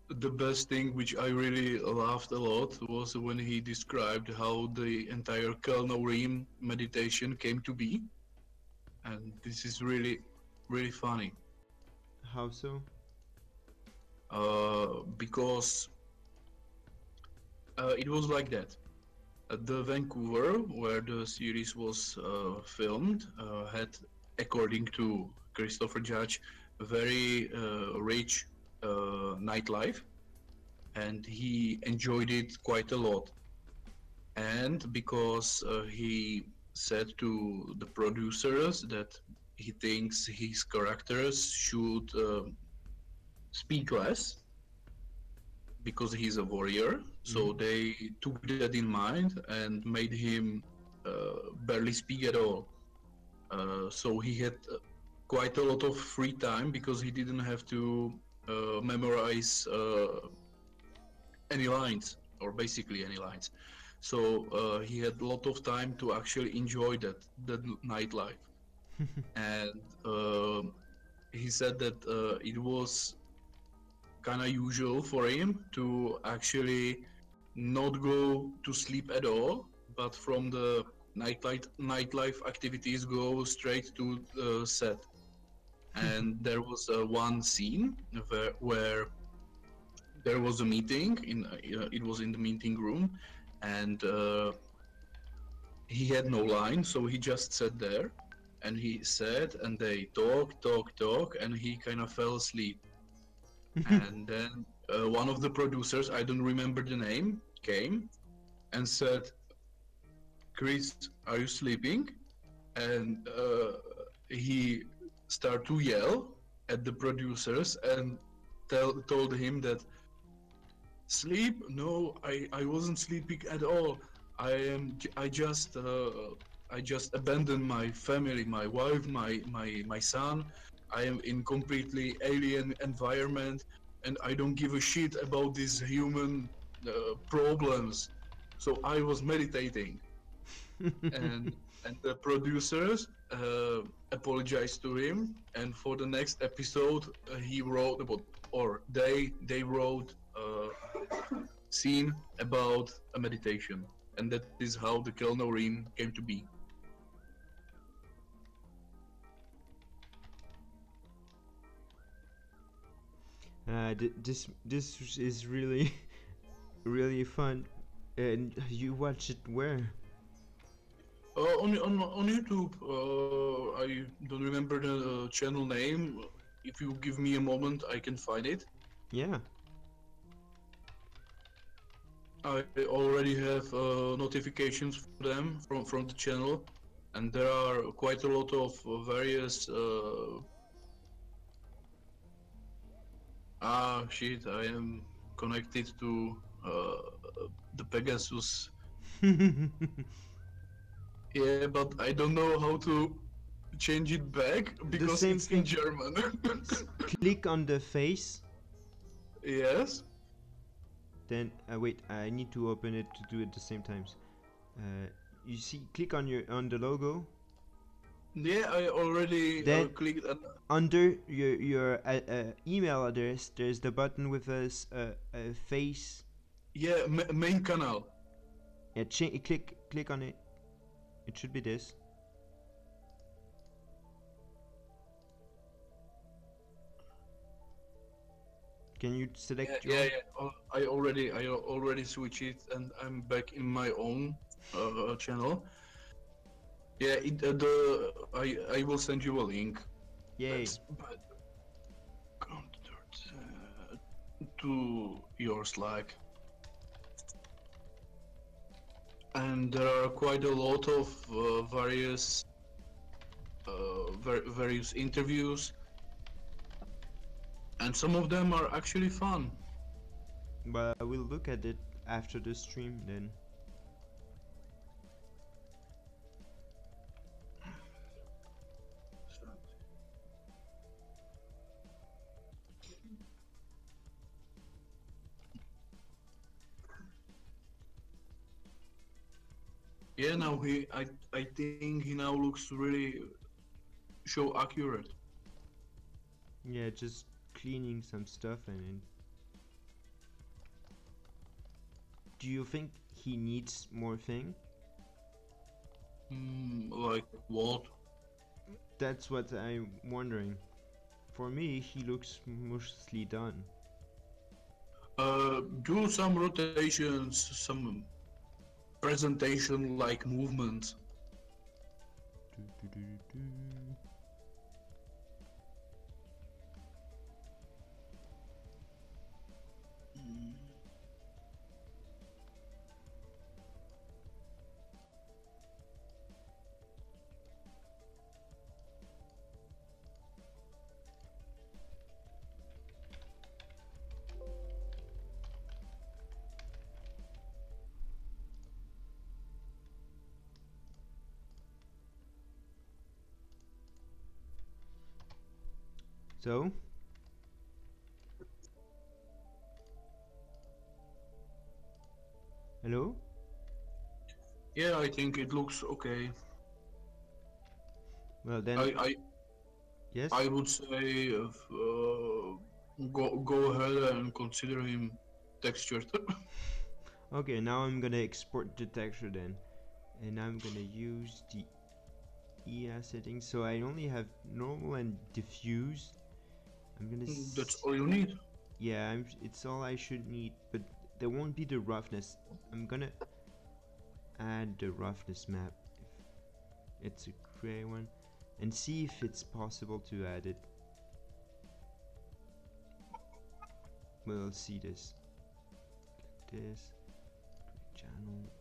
The best thing which I really laughed a lot was when he described how the entire Kelnorim meditation came to be, and this is really, really funny. how so? Because it was like that. The Vancouver, where the series was filmed, had, according to Christopher Judge, a very rich nightlife, and he enjoyed it quite a lot. And because he said to the producers that he thinks his characters should speak less because he's a warrior, so they took that in mind and made him barely speak at all. So he had quite a lot of free time because he didn't have to memorize any lines, or basically any lines. So he had a lot of time to actually enjoy that nightlife. And he said that it was kind of usual for him to actually not go to sleep at all, but from the nightlife activities go straight to the set. And there was one scene where there was a meeting it was in the meeting room, and he had no line, so he just sat there and he said, and they talk, and he kind of fell asleep. And then one of the producers, I don't remember the name, came and said, "Chris, are you sleeping?" And he started to yell at the producers and told him that, "Sleep? No, I wasn't sleeping at all. I just abandoned my family, my wife, my son. I am in completely alien environment, and I don't give a shit about these human problems. So I was meditating." and the producers apologized to him, and for the next episode he wrote about, or they wrote scene about a meditation, and that is how the Kelnorim came to be. This is really really fun. And you watch it where? On YouTube. I don't remember the channel name. If you give me a moment, I can find it. Yeah. I already have notifications for them from the channel, and there are quite a lot of various. Shit! I am connected to the Pegasus. Yeah, but I don't know how to change it back because same it's in thing. German. Click on the face. Yes. Then wait, I need to open it to do it at the same times. You see, click on the logo. Yeah, I already Then clicked. Under your email address, there's the button with a face. Yeah, main canal. Yeah, click on it. It should be this. Can you select your? Yeah. I already switched it, and I'm back in my own channel. Yeah, I will send you a link. Yay! But to your Slack, and there are quite a lot of various interviews, and some of them are actually fun. But I will look at it after the stream then. Yeah, now I think he now looks really show accurate. Yeah, just cleaning some stuff and. Do you think he needs more thing? Like what? That's what I'm wondering. For me, he looks mostly done. Do some rotations, some presentation like movements. So? Hello? Yeah, I think it looks okay. Well then. Yes? I would say go ahead and consider him textured. Okay, now I'm gonna export the texture then. And I'm gonna use the EA settings. So I only have normal and diffuse. I'm gonna. That's all you need. Yeah, it's all I should need, but there won't be the roughness. I'm gonna add the roughness map if it's a gray one and see if it's possible to add it. We'll see this. Click this. Click channel.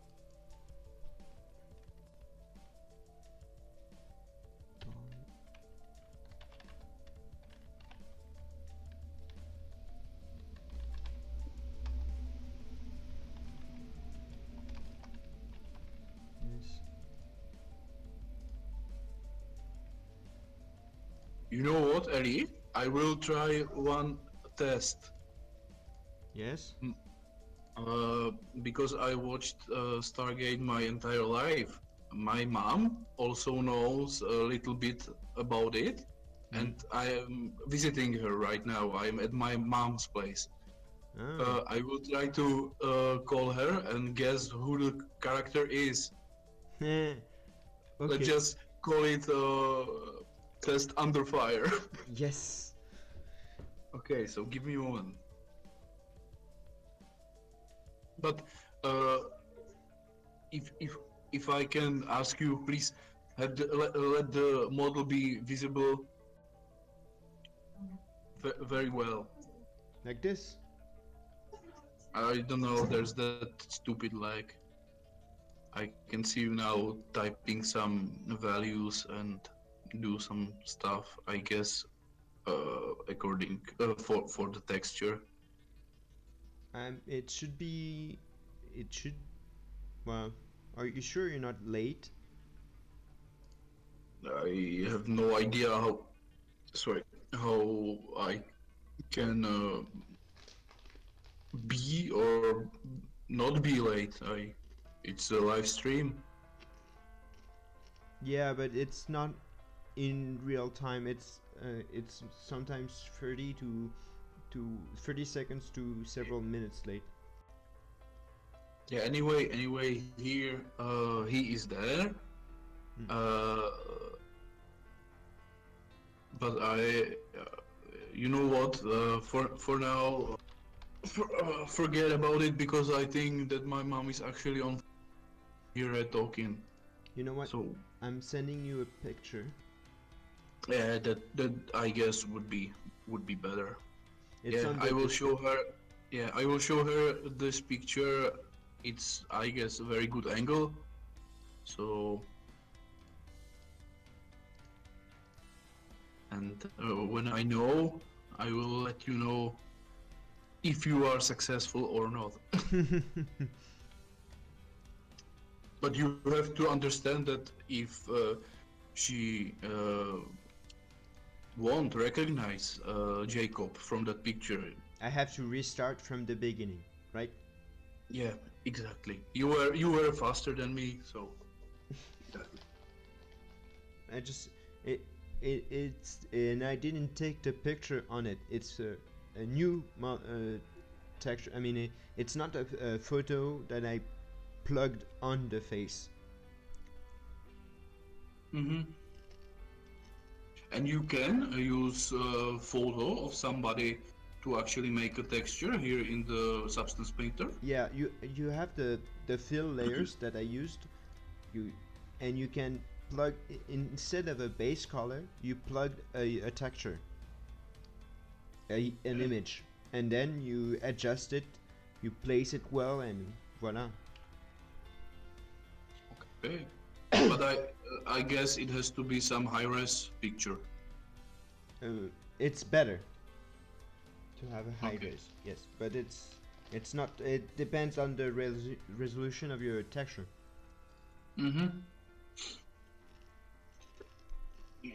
You know what, Ellie? I will try one test. Yes? Because I watched Stargate my entire life. My mom also knows a little bit about it, and I am visiting her right now. I'm at my mom's place. Oh. I will try to call her and guess who the character is. Okay. Let's just call it Test Under Fire. Yes. Okay, so give me one. But if I can ask you, please let the model be visible very well. Like this? I don't know. There's that stupid lag. I can see you now typing some values and do some stuff. I guess according for the texture. It should be. It should. Well, are you sure you're not late? I have no idea how I can be or not be late. It's a live stream. Yeah, but it's not in real time. It's sometimes 30 seconds to several minutes late. Yeah. Anyway, here he is there. Uh, but you know what? For now, forget about it because I think that my mom is actually on here talking. You know what? So I'm sending you a picture. yeah, that I guess would be better. It's Yeah, on I the will description. show her. Yeah, I will show her this picture. It's I guess a very good angle. So and when I know, I will let you know if you are successful or not. But you have to understand that if she won't recognize Jacob from that picture. I have to restart from the beginning, right? Yeah, exactly. You were faster than me, so exactly. I just it's and I didn't take the picture on it. It's a new texture. I mean, it's not a photo that I plugged on the face. Mm-hmm. And you can use a photo of somebody to actually make a texture here in the Substance Painter. Yeah, you have the fill layers that I used. You can plug instead of a base color, you plugged a texture, an image, and then you adjust it, you place it well, and voila. Okay. But I guess it has to be some high-res picture. It's better to have a high Okay. res, yes, but it's not. It depends on the resolution of your texture. Mm-hmm. Yeah.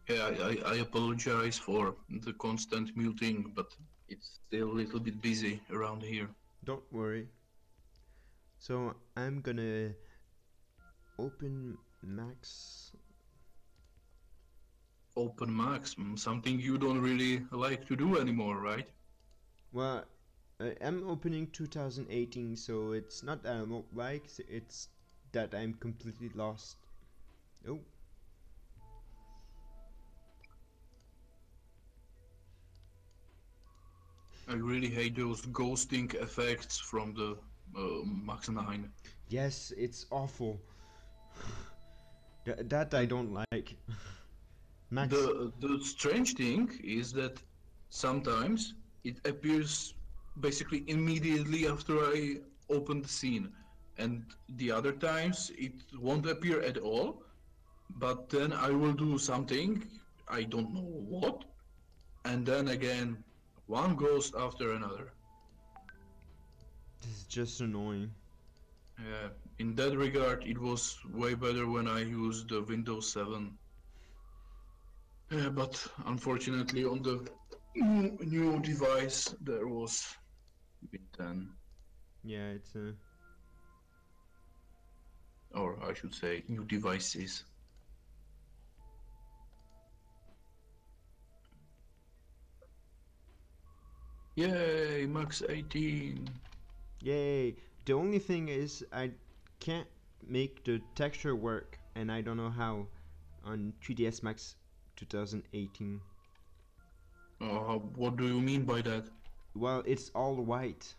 Yeah, I apologize for the constant muting, but it's still a little bit busy around here. Don't worry. So I'm gonna open Max. Open Max, something you don't really like to do anymore, right? Well, I'm opening 2018, so it's not that I don't like. It's that I'm completely lost. Oh, I really hate those ghosting effects from the Max 9. yes, it's awful. That I don't like. Max. The strange thing is that sometimes it appears basically immediately after I open the scene, and the other times it won't appear at all. But then I will do something, I don't know what, and then again, one ghost after another. This is just annoying. Yeah, in that regard, it was way better when I used the Windows 7. But unfortunately, on the new device, there was Win 10, Yeah, it's or I should say, new devices. Yay, Max 18. yay. The only thing is I can't make the texture work, and I don't know how. on 3ds Max 2018. What do you mean by that? Well, it's all white.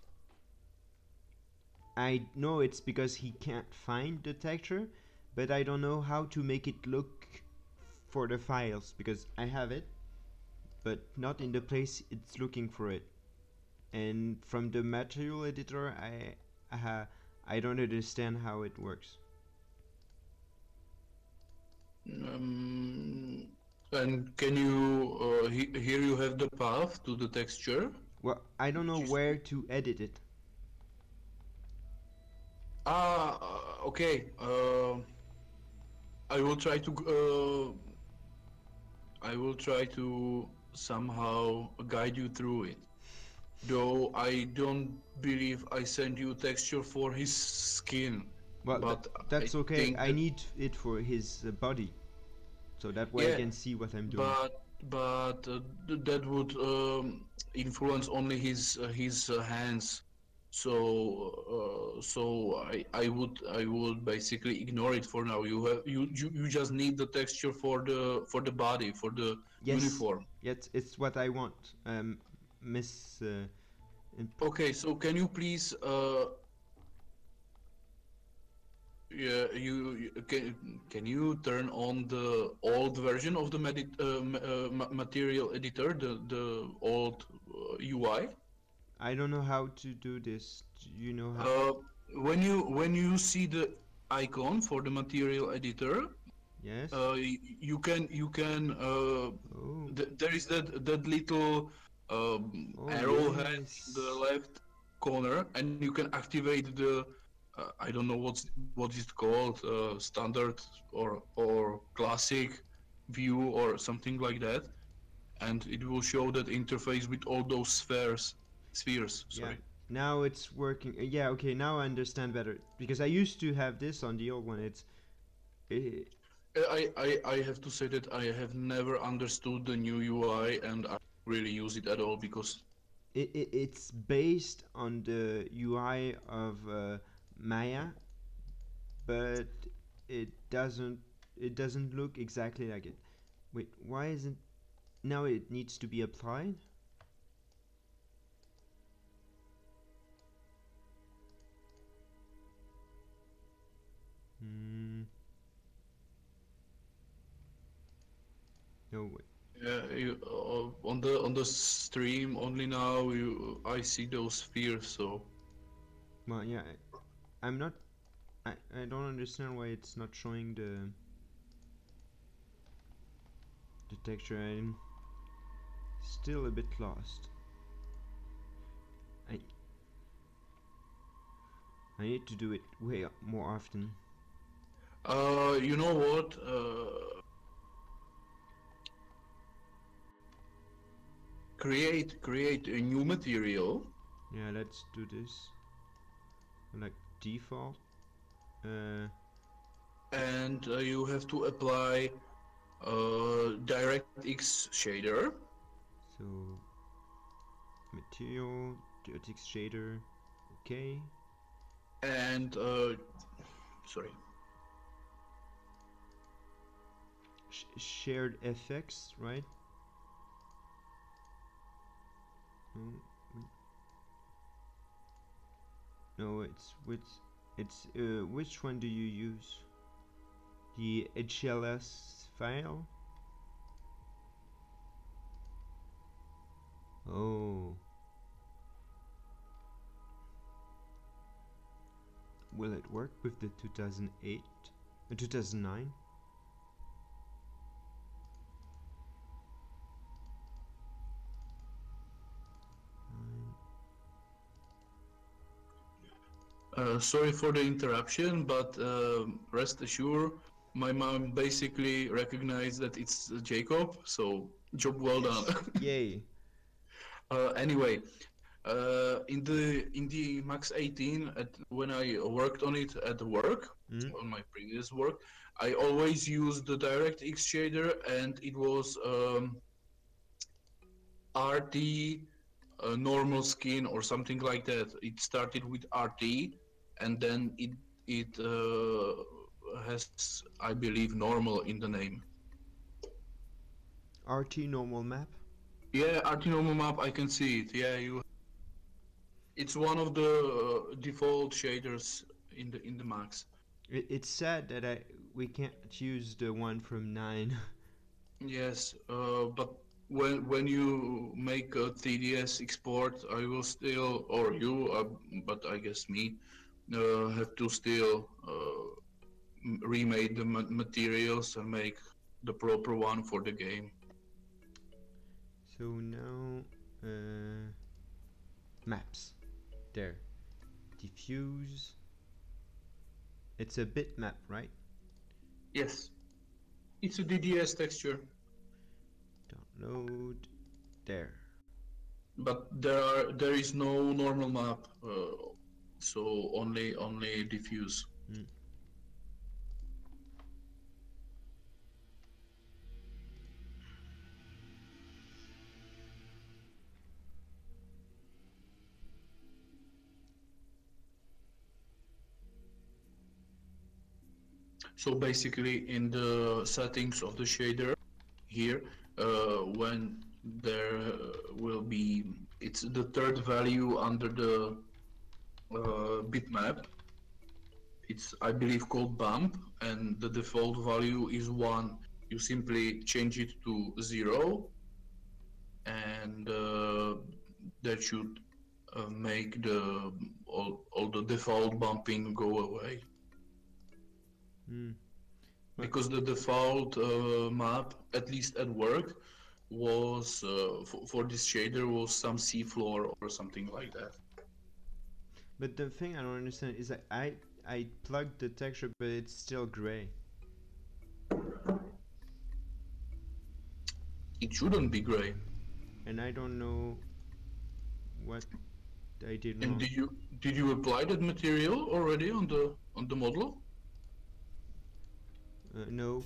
I know it's because he can't find the texture, but I don't know how to make it look for the files, because I have it, but not in the place it's looking for it. And from the material editor, I don't understand how it works. And can you here you have the path to the texture? Well, I don't know where to edit it. Okay. I will try to somehow guide you through it. Though I don't believe I sent you texture for his skin. Well, but that's I okay. think I need it for his body, so that way I can see what I'm doing. But that would influence only his hands. So I would basically ignore it for now. You just need the texture for the body, for the uniform. Yes, it's what I want. Miss. Okay, so can you please yeah, can you turn on the old version of the material editor, the old UI? I don't know how to do this. Do you know how? When you see the icon for the material editor, Yes. you can there is that little arrowhead in the left corner, and you can activate the I don't know what is called, standard or classic view or something like that, and it will show that interface with all those spheres. Sorry. Yeah. Now it's working. Yeah. Okay. Now I understand better, because I used to have this on the old one. I have to say that I have never understood the new UI, and I don't really use it at all because it's based on the UI of Maya, but it doesn't look exactly like it. Wait, why isn't now it needs to be applied? No way. yeah, on the stream only now I see those spheres, so Well, yeah, I'm not. I don't understand why it's not showing the texture. I'm still a bit lost. I need to do it way more often. you know what? Create a new material. Yeah, let's do this. Like default. And you have to apply DirectX shader. So material, DirectX shader, okay. And sorry. Shared FX, right? No, it's which one do you use? The HLS file? Oh. Will it work with the 2008? 2009? Sorry for the interruption, but rest assured, my mom basically recognized that it's Jacob, so job well done. Yay. Anyway, in the Max 18, when I worked on it at work, on my previous work, I always used the DirectX shader, and it was RT normal skin or something like that. It started with RT, and then it has, I believe, normal in the name. RT normal map? Yeah, RT normal map, I can see it. Yeah, it's one of the default shaders in the max. It's sad that we can't use the one from 9. Yes, but when you make a TDS export, I will still, or you, but I guess me, have to still remake the materials and make the proper one for the game. So now, maps. There. Diffuse. It's a bitmap, right? Yes, it's a DDS texture. Download. There. But there is no normal map, so only diffuse. So basically, in the settings of the shader here, when there will be, it's the third value under the bitmap. It's, I believe, called bump, and the default value is 1. You simply change it to 0, and that should make all the default bumping go away. Because the default map, at least at work, was for this shader was some seafloor or something like that. But the thing I don't understand is that I plugged the texture, but it's still gray. It shouldn't be gray. And I don't know what I did And wrong. did you apply that material already on the model? No.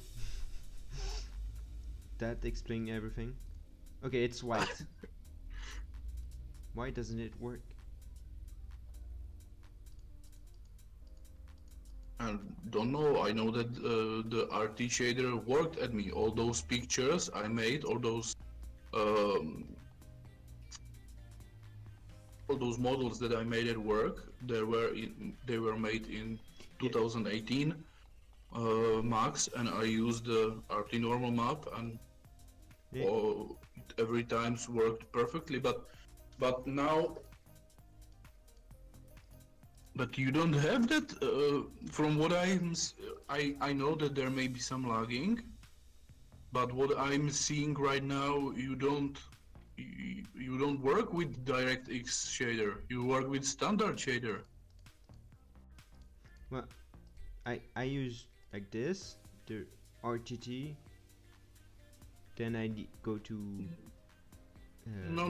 That explains everything. Okay, it's white. Why doesn't it work? I don't know. I know that the RT shader worked at me. All those pictures I made, all those models that I made at work, they were made in 2018 max, and I used the RT normal map, and every time's worked perfectly. But now. But you don't have that. From what I know that there may be some lagging, but what I'm seeing right now, you don't work with DirectX shader. You work with standard shader. Well, I use like this, the RTT. Then I go to No.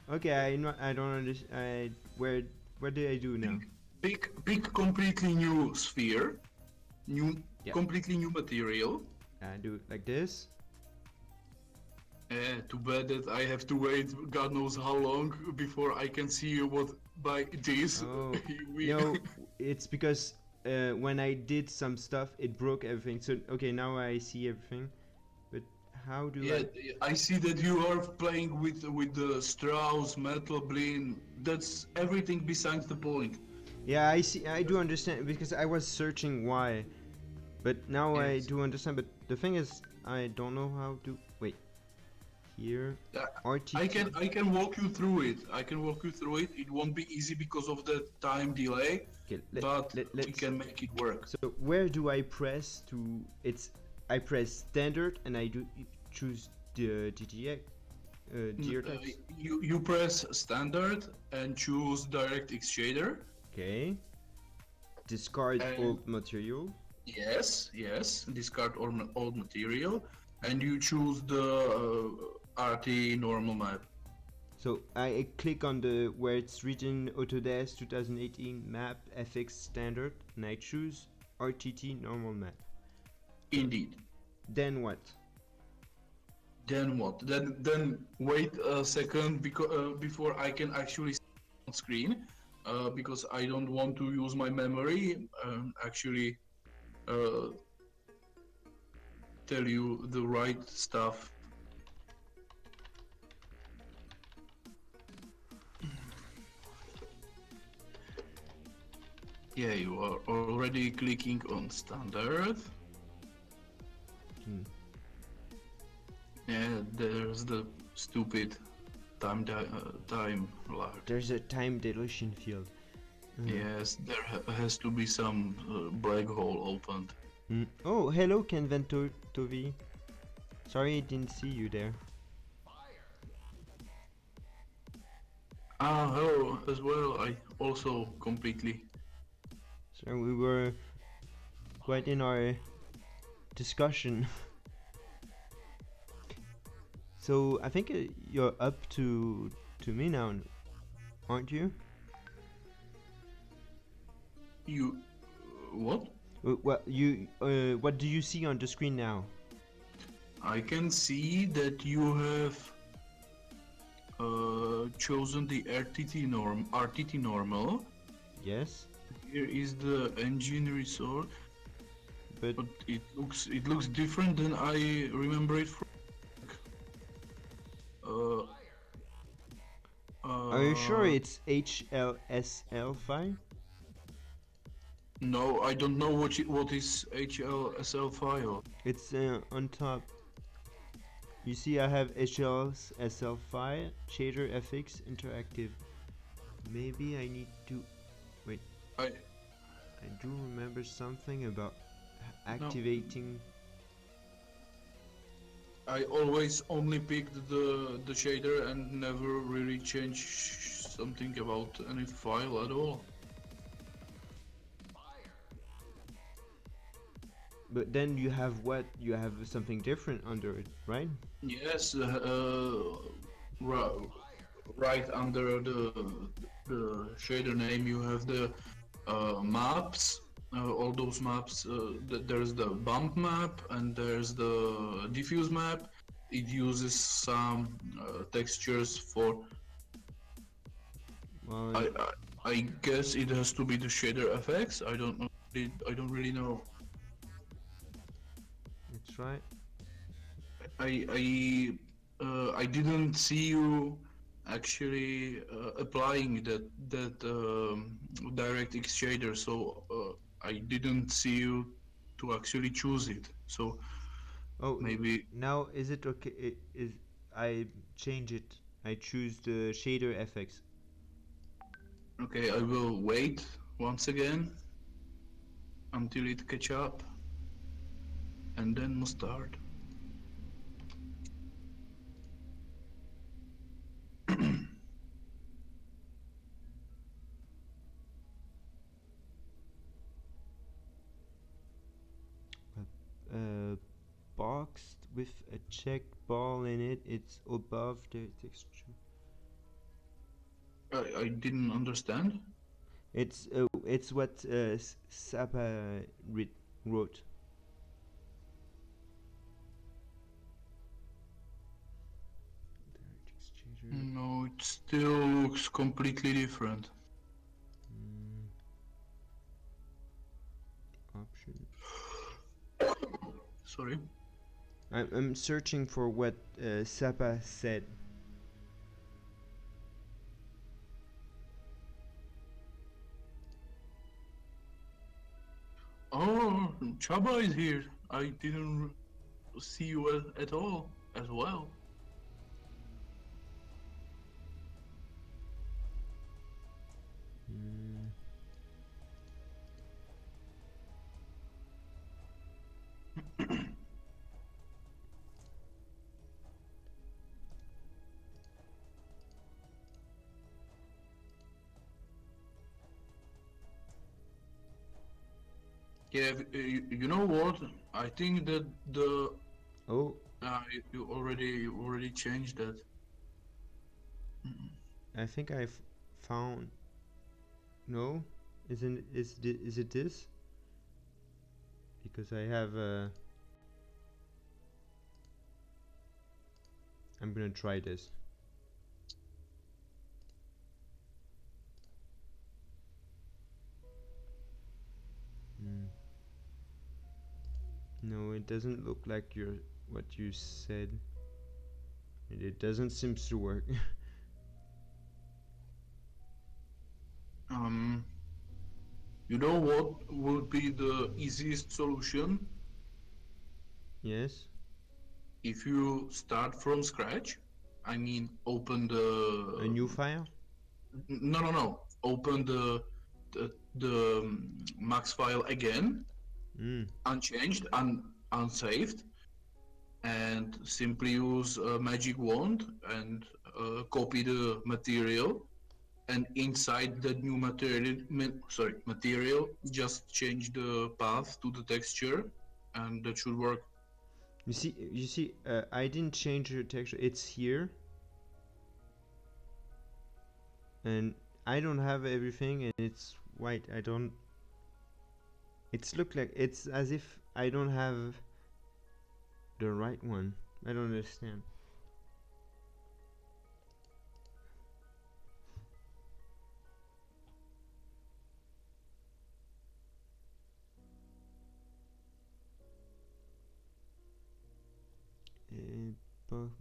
Okay, I don't understand. What do I do now? Pick completely new sphere, completely new material. I do it like this. Too bad that I have to wait God knows how long before I can see what by this. Oh, no, it's because when I did some stuff, it broke everything. So okay, now I see everything. But how do I see that you are playing with the Strauss metal blin. That's everything besides the point. Yeah, I see. I do understand because I was searching why, but now I do understand. But the thing is, I don't know how to wait. Here, RTT. I can walk you through it. It won't be easy because of the time delay, Okay, but we can make it work. So where do I press to? I press standard and I do choose the DTX. You press standard and choose DirectX shader. Okay. Discard old material. Yes. Discard old material, and you choose the RT normal map. So I click on the where it's written Autodesk 2018 map FX standard, and I choose RTT normal map. Indeed. Then what? Then wait a second before I can actually see on screen, because I don't want to use my memory. Actually, tell you the right stuff. Yeah, you are already clicking on standard. Yeah, there's the stupid time lag. There's a time dilation field. Yes, there has to be some black hole opened. Oh, hello, Kenven Tovi. Sorry I didn't see you there. Ah, hello as well. I also completely. So we were quite in our discussion. So I think you're up to me now, aren't you? You what? What you what do you see on the screen now? I can see that you have chosen the RTT normal. Yes, Here is the engine resource, but but it looks different than I remember it from. are you sure it's HLSL file? No, I don't know what is HLSL file. It's on top. You see, I have HLSL file, shader FX interactive. Maybe I need to wait. I do remember something about activating. I always only picked the shader and never really changed something about any file at all. But then you have what? You have something different under it, right? Yes, right under the shader name you have the maps. All those maps. There's the bump map and there's the diffuse map. It uses some textures for. Well, I guess it has to be the shader effects. I don't know. I don't really know. that's right. I didn't see you actually applying that DirectX shader, so I didn't see you to actually choose it. So Oh, maybe now is it okay? Is I change it? I choose the shader FX. okay. I will wait once again until it catch up, and then we'll start. Boxed with a check ball in it. It's above the texture. I didn't understand. It's what Sapa wrote. No, it still looks completely different. Option. Sorry. I'm searching for what Sapa said. Oh, Chaba is here. I didn't see you at all as well. Yeah, you know what? I think that the Oh, you already changed that. I think I've found. No, is it this? Because I have I'm gonna try this. No, it doesn't look like what you said. And it doesn't seem to work. You know what would be the easiest solution? Yes. If you start from scratch, I mean, open the A new file? no. Open the max file again, Mm. unchanged, unsaved, and simply use a magic wand and copy the material. And inside the new material, just change the path to the texture, and that should work. You see, I didn't change the texture. It's here, and I don't have everything, and it's white. I don't. It's look like it's as if I don't have the right one. I don't understand. Both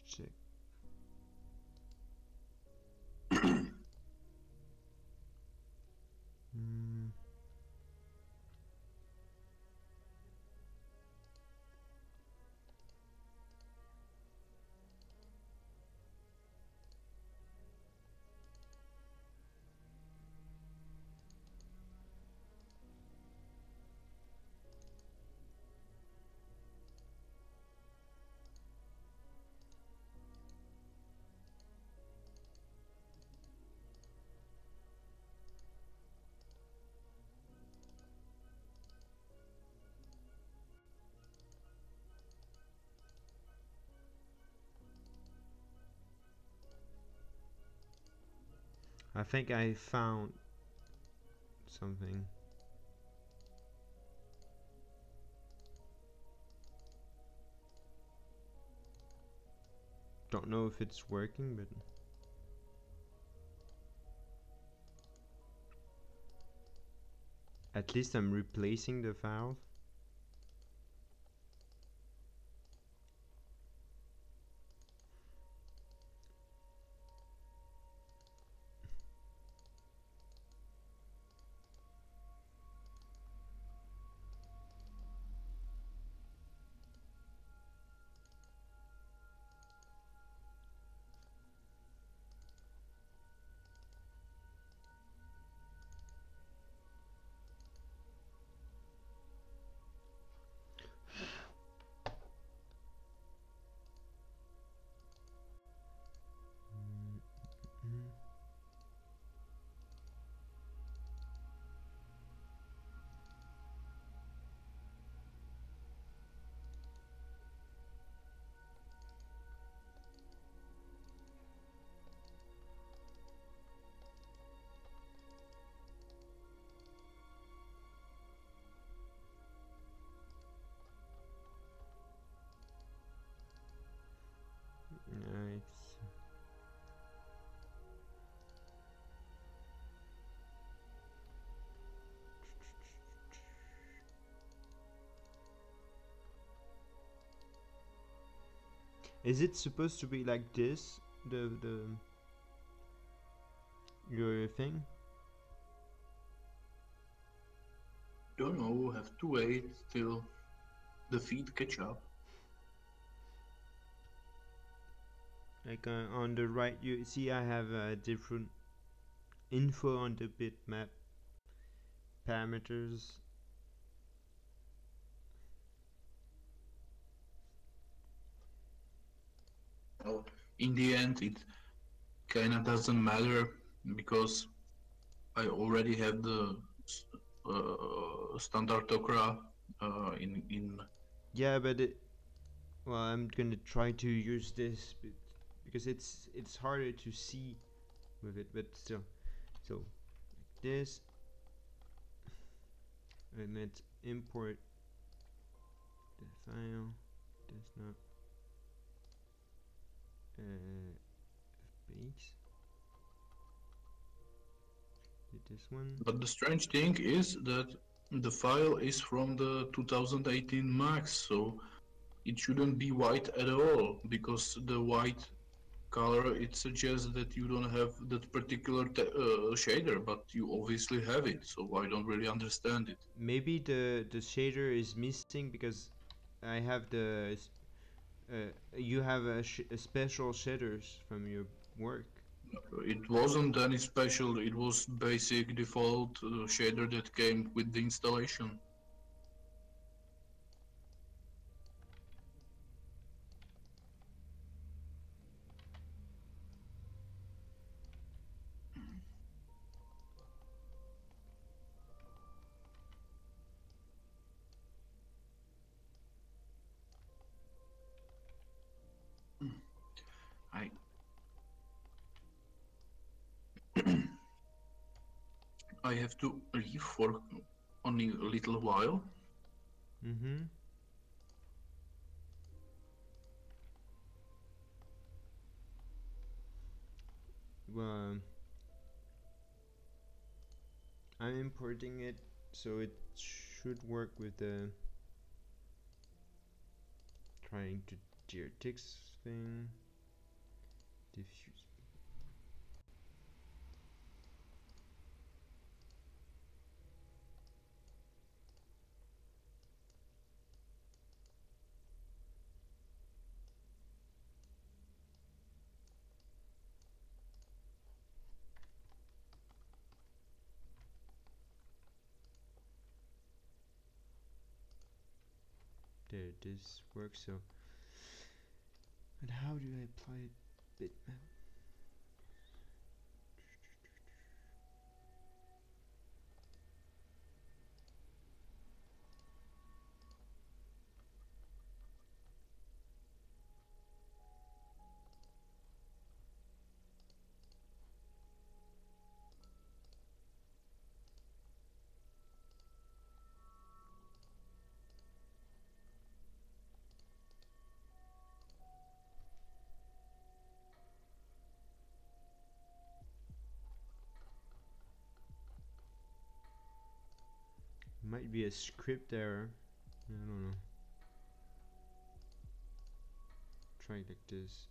check. Mm. I think I found something. Don't know if it's working, but at least I'm replacing the files. Nice. Is it supposed to be like this? The your thing? Don't know, have to wait till the feed catch up. Like on the right, you see I have different info on the bitmap parameters. Well, in the end, it kind of doesn't matter because I already have the standard Tokra in. Yeah, but well, I'm gonna try to use this because it's harder to see with it, but still. So like this, and let's import the file. Does not base. This one. But the strange thing is that The file is from the 2018 Max, so it shouldn't be white at all, because the white color, it suggests that you don't have that particular shader, but you obviously have it, so I don't really understand it. Maybe the shader is missing because I have you have a special shaders from your work. It wasn't any special, it was basic default shader that came with the installation. I I have to leave for only a little while. Mm-hmm. Well, I'm importing it, so it should work with the trying to DRTX thing. Diffuse. There, this works. So, and how do I apply bitmap? Might be a script error. I don't know. Try like this.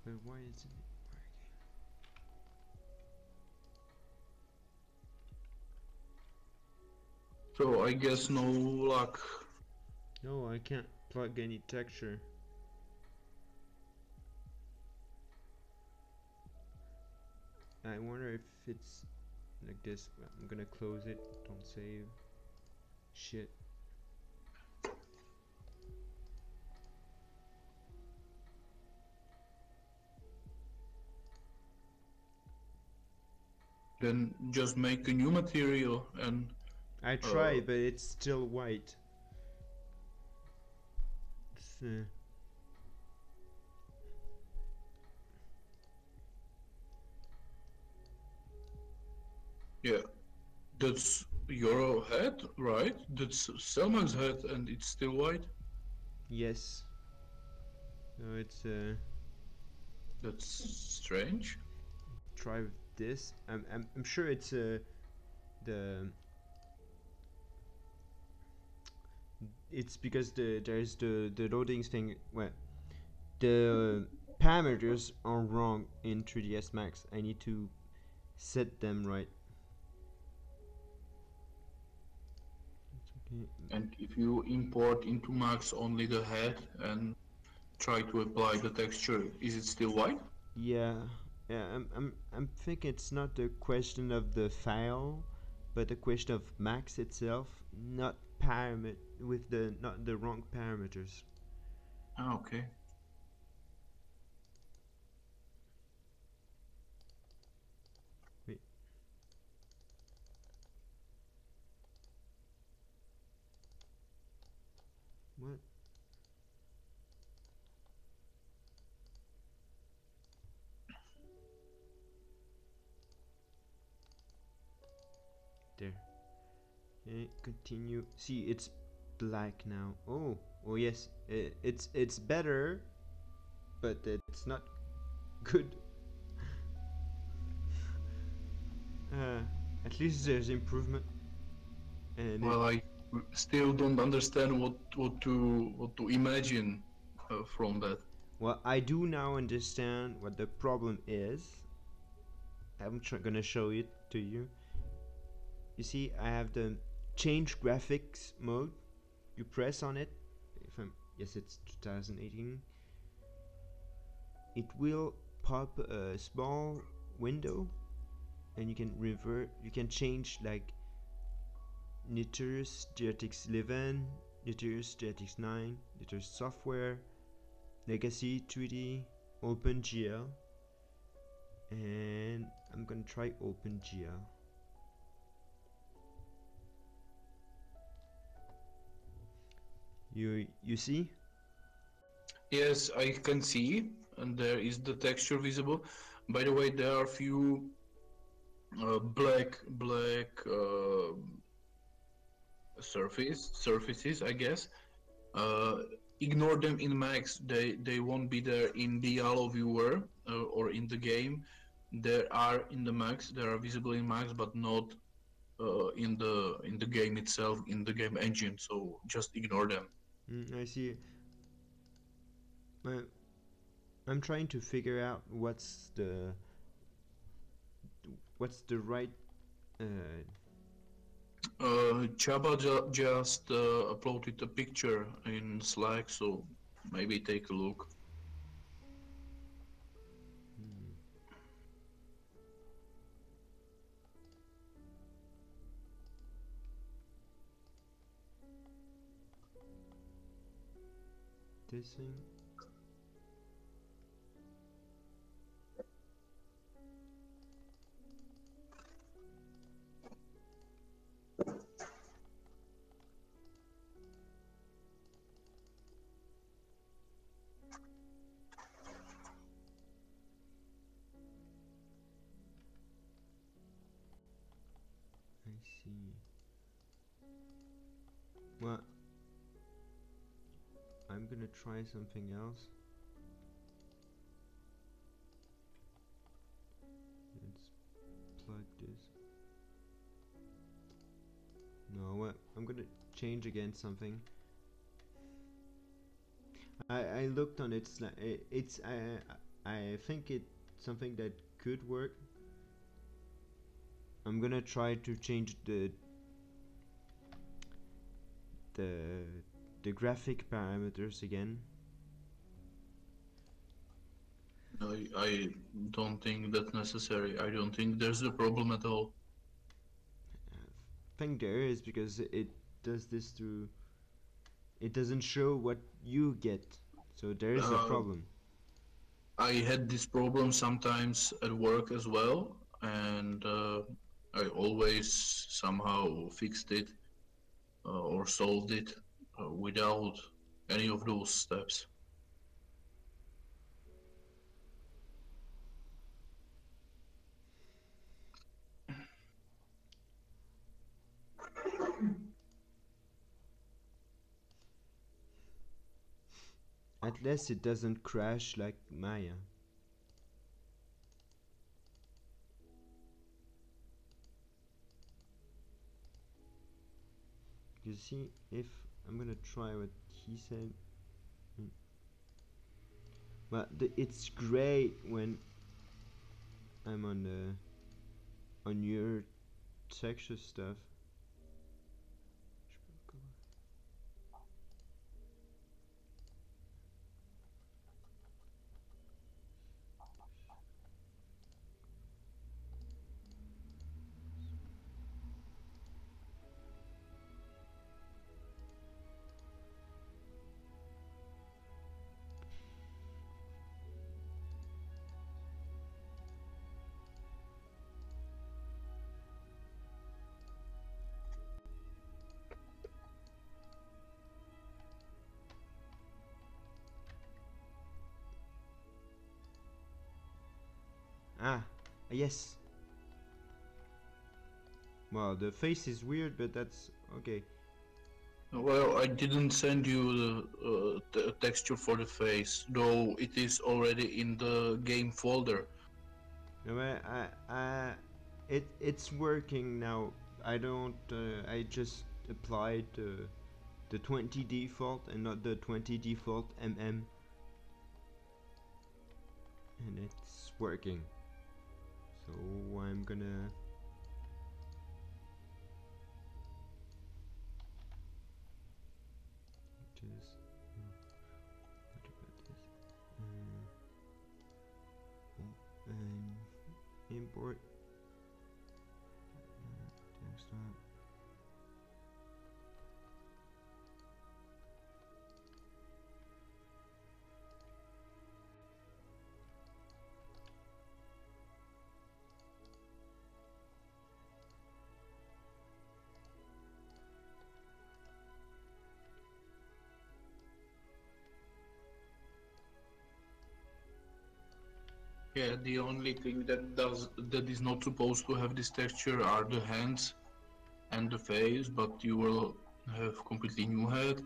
But why isn't it working? So I guess no luck. No, I can't plug any texture. I wonder if it's like this. I'm gonna close it. Don't save. Shit. Then just make a new material and... I tried, but it's still white. It's, yeah, that's your head, right? That's Selmak's head and it's still white? yes. No, it's That's strange. try with this. I'm sure it's the it's because there's the loading thing. Well, the parameters are wrong in 3ds Max. I need to set them right. Okay. And if you import into Max only the head and try to apply the texture, is it still white? Yeah, I'm thinking it's not a question of the file, but a question of Max itself, not not the wrong parameters. Ah, okay. Wait. What? There. Okay, continue. See, it's black now. Oh yes, it's better, but it's not good. At least there's improvement. And Well, I still don't understand what to imagine from that. well, I do now understand what the problem is. I'm gonna show it to you. You see, I have the change graphics mode. You press on it. Yes, it's 2018. It will pop a small window, and you can revert. You can change like knitters, DirectX 11, knitters, DirectX 9, knitters software, legacy 3D, OpenGL, and I'm gonna try OpenGL. You see? Yes, I can see, and there is the texture visible. By the way, there are few black surfaces, I guess. Uh, Ignore them in Max. They won't be there in the Diallo viewer or in the game. There are in the Max. They are visible in Max, but not in the game itself, in the game engine. So just ignore them. I see. I'm trying to figure out what's the right. Chaba just uploaded a picture in Slack, so maybe take a look. This thing. I see. Well, I'm gonna try something else. Let's plug this. No, what? I'm gonna change again something. I looked on it. It's I think it's something that could work. I'm gonna try to change the graphic parameters again. I don't think that's necessary. I don't think there's a problem at all. I think there is, because it does this to. It doesn't show what you get, so there is a problem. I had this problem sometimes at work as well, and I always somehow fixed it or solved it without any of those steps. At least it doesn't crash like Maya. You see, if I'm gonna try what he said. But it's great when I'm on your texture stuff. Ah, yes. Well, the face is weird, but that's okay. Well, I didn't send you the texture for the face, though it is already in the game folder. No, it's working now. I don't. I just applied the 20 default and not the 20 default mm, and it's working. So I'm gonna. Just. What about this? And import. Desktop. Yeah, the only thing that is not supposed to have this texture are the hands and the face, but you will have completely new head,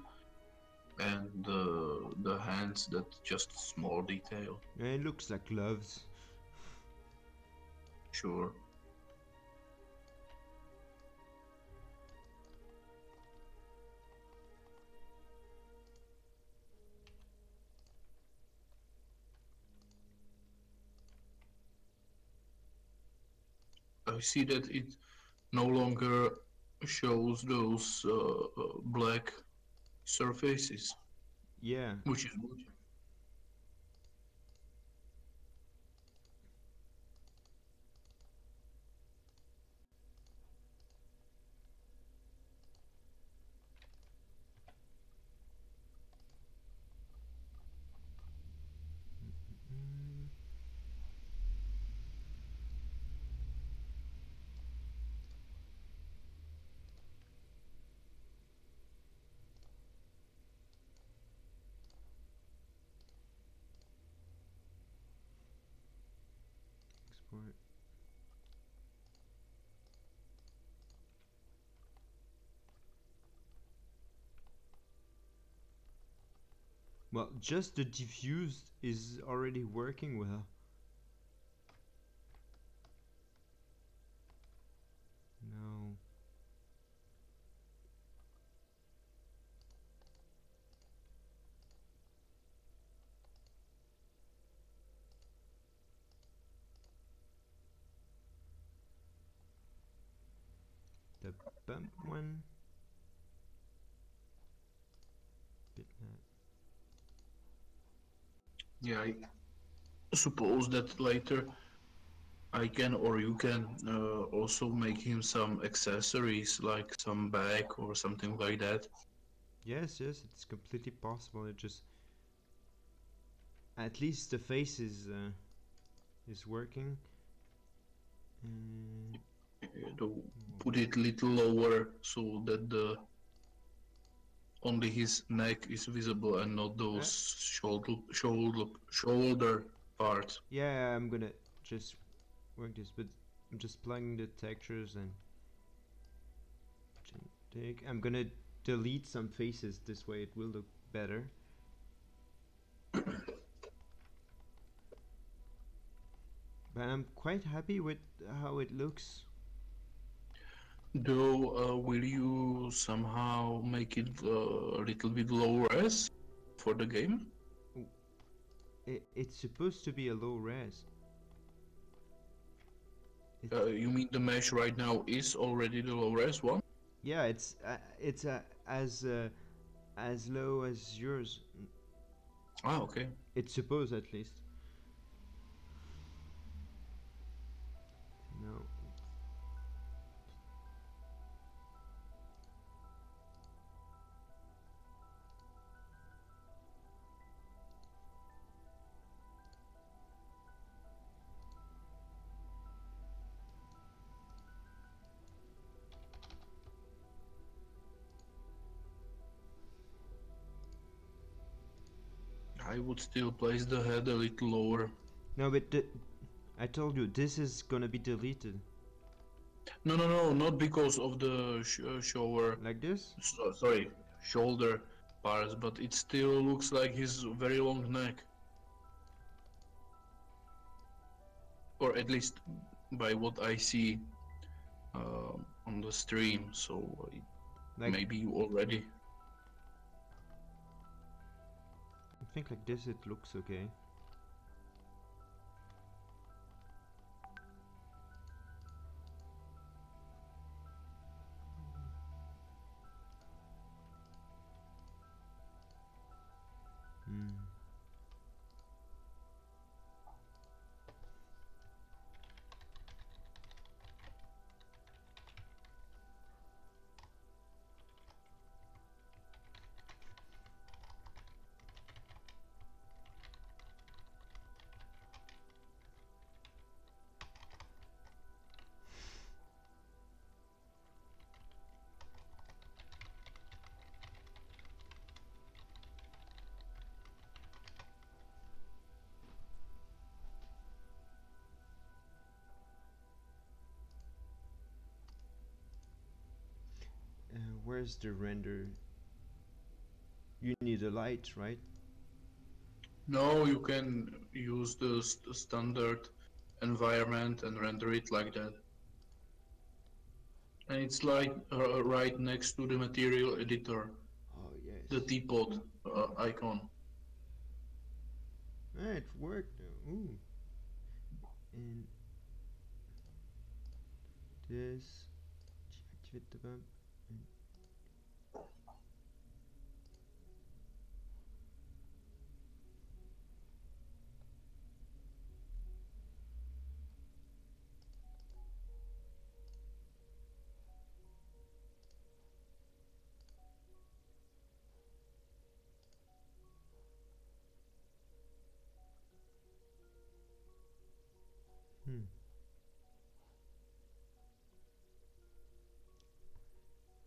and the hands, that's just a small detail. Yeah, it looks like gloves. Sure. I see that it no longer shows those black surfaces, Yeah. which is good. Export. Well, just the diffused is already working well. No. The bump one. Bitmap. Yeah, I suppose that later I can or you can also make him some accessories like some bag or something like that. Yes, yes, it's completely possible. It just at least the face is working. To put it a little lower so that the only his neck is visible and not those shoulder parts. Yeah, I'm gonna just work this, but I'm just plugging the textures and I'm gonna delete some faces. This way, it will look better. But I'm quite happy with how it looks. Though, will you somehow make it a little bit low res for the game? it's supposed to be a low res. You mean the mesh right now is already the low res one? Yeah, it's as low as yours. Ah, okay. It's supposed, at least. No. I would still place the head a little lower. No, but I told you this is gonna be deleted. No, not because of the shower. Like this? Sorry, shoulder parts, but it still looks like his very long neck. Or at least by what I see on the stream, so Like, maybe you already. I think like this it looks okay. Hmm. Where's the render? You need a light, right? No, you can use the standard environment and render it like that. And it's like right next to the material editor, Oh yes. the teapot icon. Ah, it worked. Ooh. And this. Activate the bump. Hmm.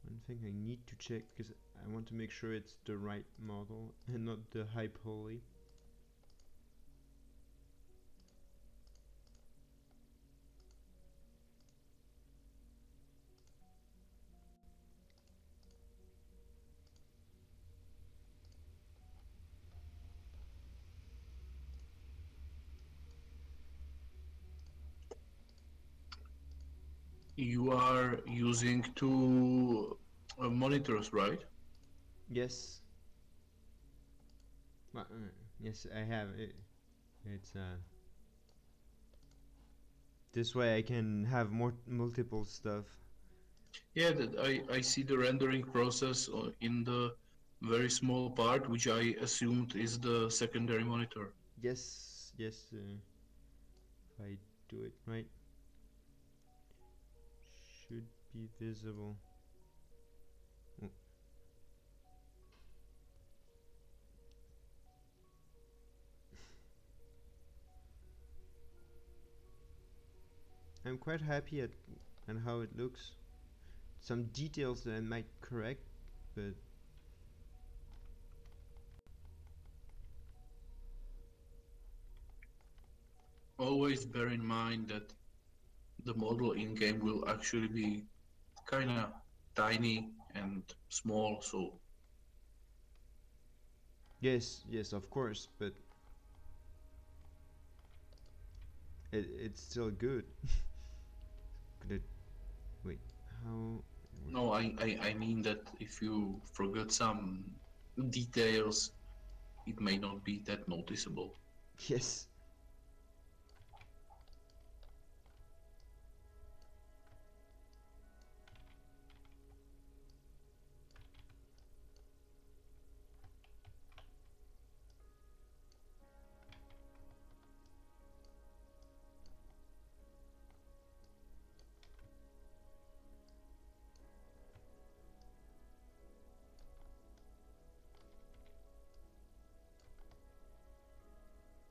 One thing I need to check because I want to make sure it's the right model and not the high poly. You are using two monitors, right? Yes. Yes, I have it. It's this way I can have more multiple stuff. Yeah, that I see the rendering process in the very small part, which I assumed is the secondary monitor. Yes, yes. If I do it right, should be visible. Oh. I'm quite happy at how it looks. Some details that I might correct, but Always bear in mind that the model in-game will actually be kinda tiny and small, so yes, yes, of course, but it's still good. Could it? Wait, how? no, I mean that if you forget some details, it may not be that noticeable. Yes.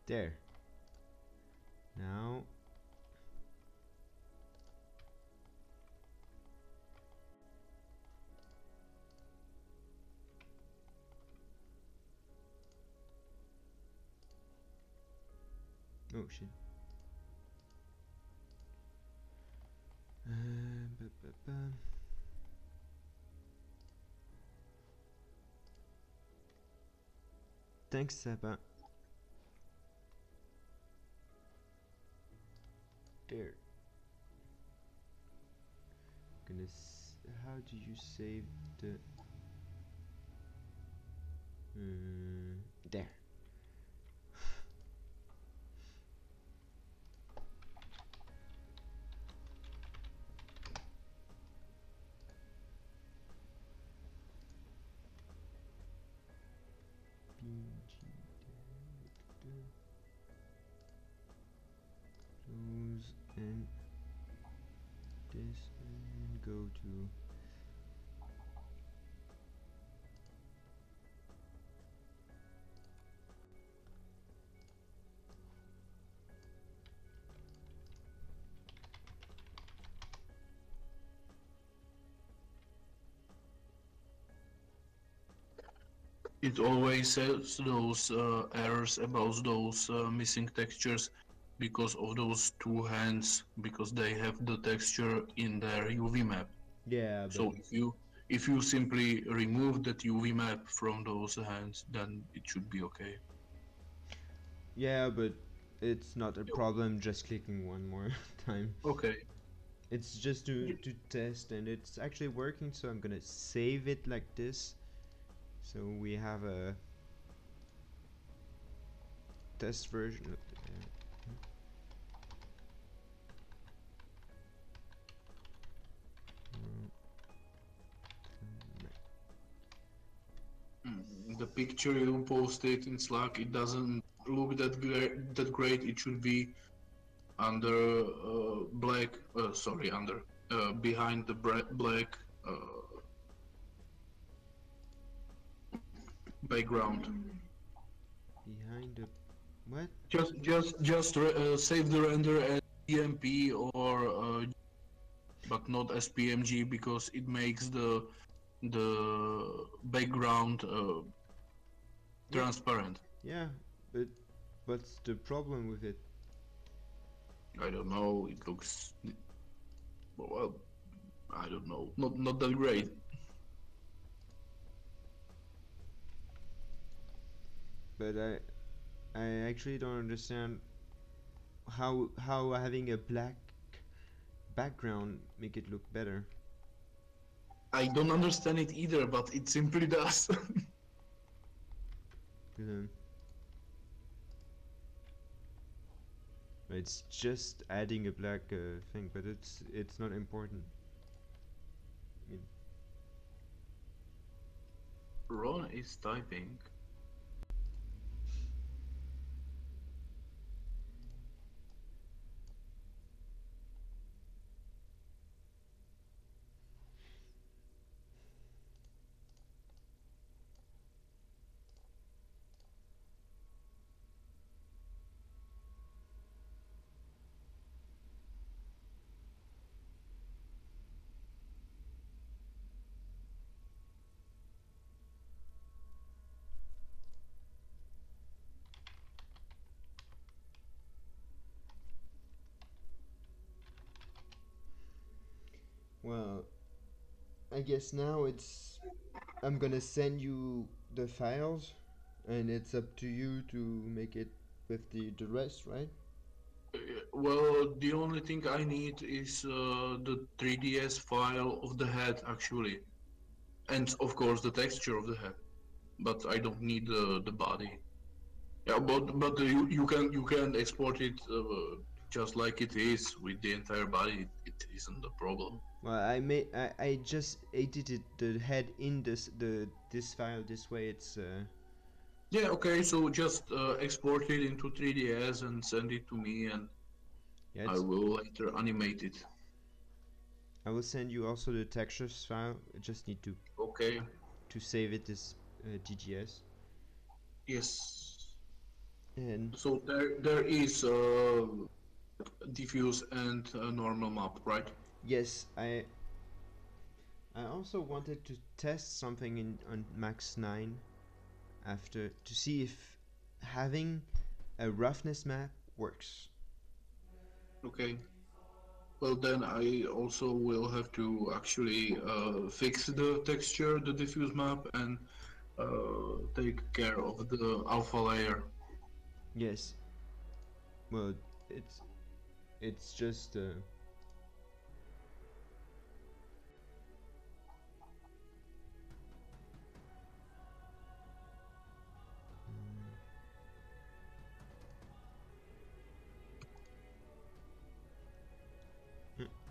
There. Now. Oh shit. Ba. Thanks, Seba. There. How do you save the? There. Close and this and go to It always says those errors about those missing textures because of those two hands, because they have the texture in their UV map. yeah, but So if you simply remove that UV map from those hands, then it should be okay. yeah, but it's not a problem just clicking one more time. Okay. It's just to test, and it's actually working, so I'm gonna save it like this. So we have a test version of The picture you posted in Slack, it doesn't look that great. It should be under black. Under behind the black background. behind the what? Just save the render as PMP or but not as PMG because it makes the background transparent. Yeah, but what's the problem with it? I don't know. It looks well. I don't know. Not that great. But I actually don't understand how having a black background make it look better. I don't understand it either, but it simply does. It's just adding a black thing, but it's not important. I mean, Ron is typing. well, I guess now I'm gonna send you the files, and it's up to you to make it with the rest, right? Well, the only thing I need is the 3ds file of the head, actually. And of course the texture of the head. But I don't need the body. Yeah, but you can export it just like it is with the entire body. It isn't a problem. Well, I just edited the head in this file. This way, it's Yeah, okay. So just export it into 3ds and send it to me, and yeah. I It's will later animate it. I will send you also the textures file. I just need Okay. to save it as DGS. Yes. And So there is diffuse and normal map, right? yes, I also wanted to test something in on Max 9 after to see if having a roughness map works. Okay. Well, then I also will have to actually fix the texture, the diffuse map, and take care of the alpha layer. Yes. Well, it's just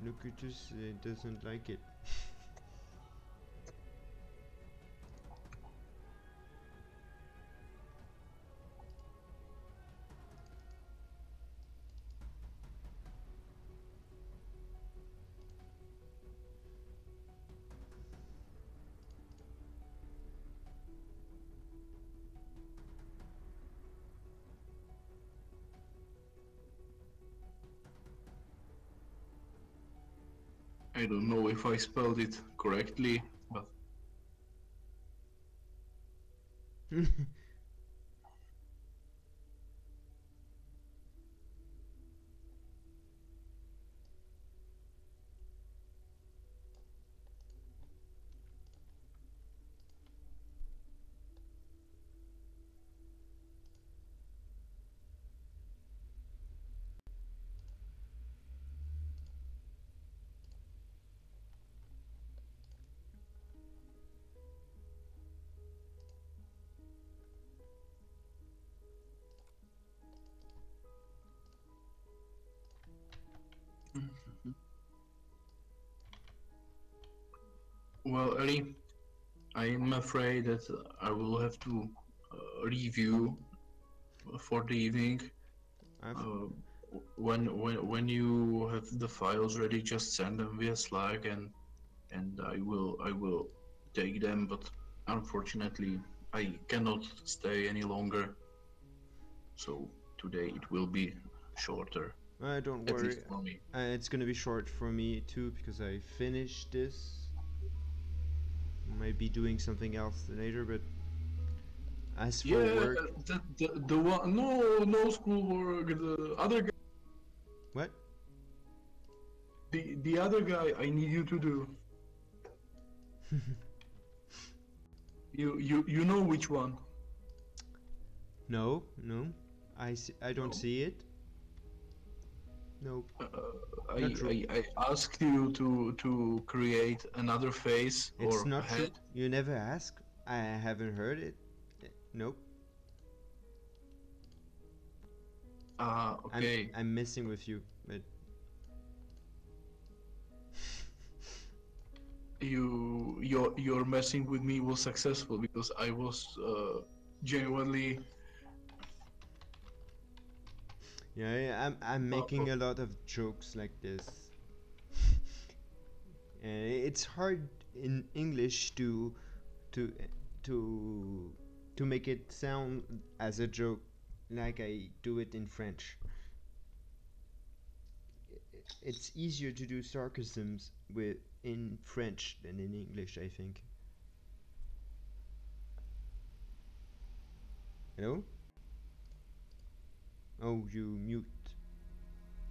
Locutus doesn't like it. I don't know if I spelled it correctly, but well, Ellie, I am afraid that I will have to review for the evening. I've Uh, when you have the files ready, just send them via Slack, and I will take them. But unfortunately, I cannot stay any longer. So today it will be shorter, don't at worry. least for me. It's gonna be short for me too because I finished this. Might be doing something else later, but as for Yeah, work, the one, no schoolwork. The other guy, what? the other guy, I need you to do. You know which one? No, I don't No. see it. No, Uh, not true. I asked you to create another face It's or not true. head. You never ask. I haven't heard it. Nope. Okay. I'm messing with you, but Your messing with me was successful because I was genuinely yeah, I'm uh, making a lot of jokes like this. It's hard in English to to to make it sound as a joke like I do it in French. It's easier to do sarcasms with in French than in English, I think. Hello? Oh, you mute.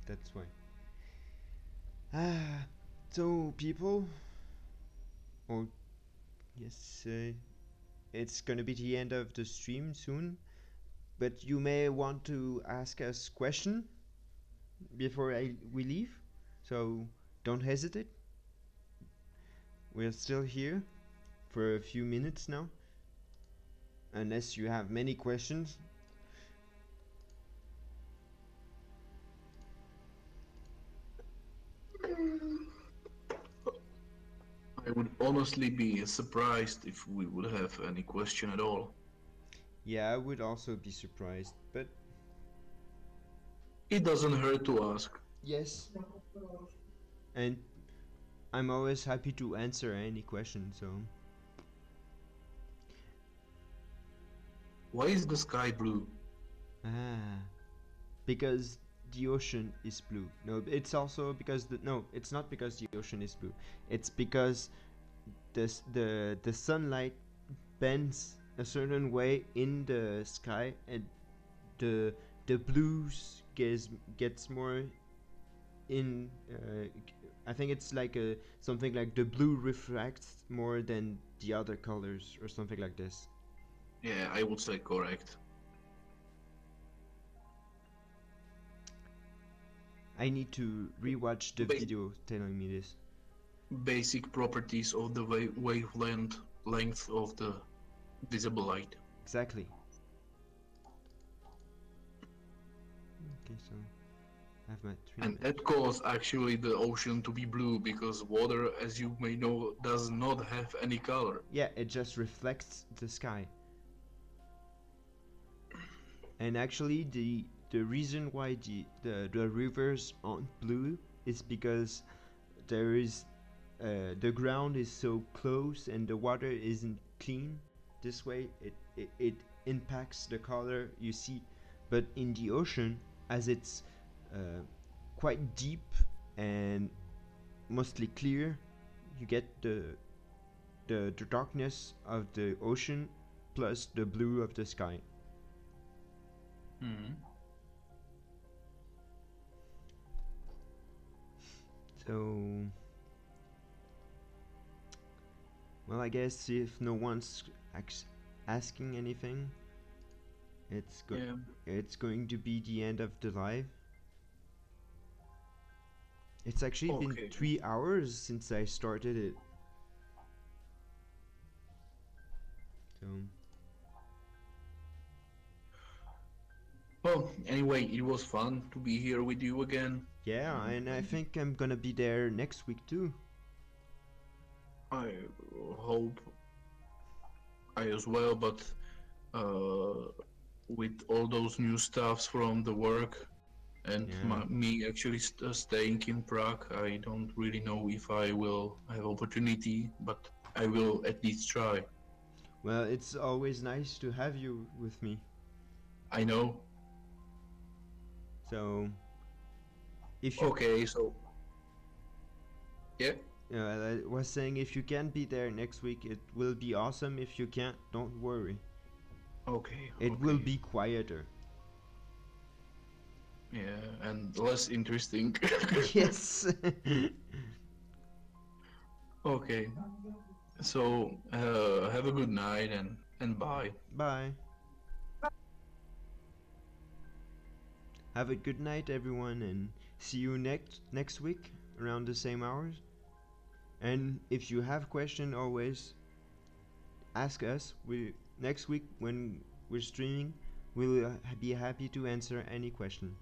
That's why. Ah, so people, or yes, it's gonna be the end of the stream soon. But you may want to ask us question before we leave, so don't hesitate. We're still here for a few minutes now, unless you have many questions. I would honestly be surprised if we would have any question at all. Yeah, I would also be surprised, but It doesn't hurt to ask. yes. And I'm always happy to answer any question, so. Why is the sky blue? Ah. Because the ocean is blue. No, it's also because no, it's not because the ocean is blue. It's because the sunlight bends a certain way in the sky, and the blues gets more in. I think it's like something like the blue refracts more than the other colors, or something like this. Yeah, I would say correct. I need to rewatch the video telling me this. Basic properties of the wavelength of the visible light. Exactly. Okay, so I have my 3 And that caused actually the ocean to be blue, because water, as you may know, does not have any color. Yeah, it just reflects the sky. And actually the reason why the rivers aren't blue is because there is the ground is so close and the water isn't clean. This way it impacts the color you see. But in the ocean, as it's quite deep and mostly clear, you get the darkness of the ocean plus the blue of the sky. Mm-hmm. So, well, I guess if no one's asking anything, it's going to be the end of the live. It's actually been 3 hours since I started it. So. Well, anyway, it was fun to be here with you again. Yeah, and I think I'm gonna be there next week too. I hope I as well, but with all those new stuffs from the work and me actually staying in Prague, I don't really know if I will have opportunity, but I will at least try. Well, it's always nice to have you with me. I know. So, if you... Okay, so... Yeah? I was saying if you can be there next week, it will be awesome. If you can't, don't worry. Okay. It will be quieter. Yeah, and less interesting. Yes. Okay. So, have a good night and bye. Bye. Have a good night, everyone, and see you next week around the same hours. And if you have questions, always ask us. Next week when we're streaming, we'll be happy to answer any question.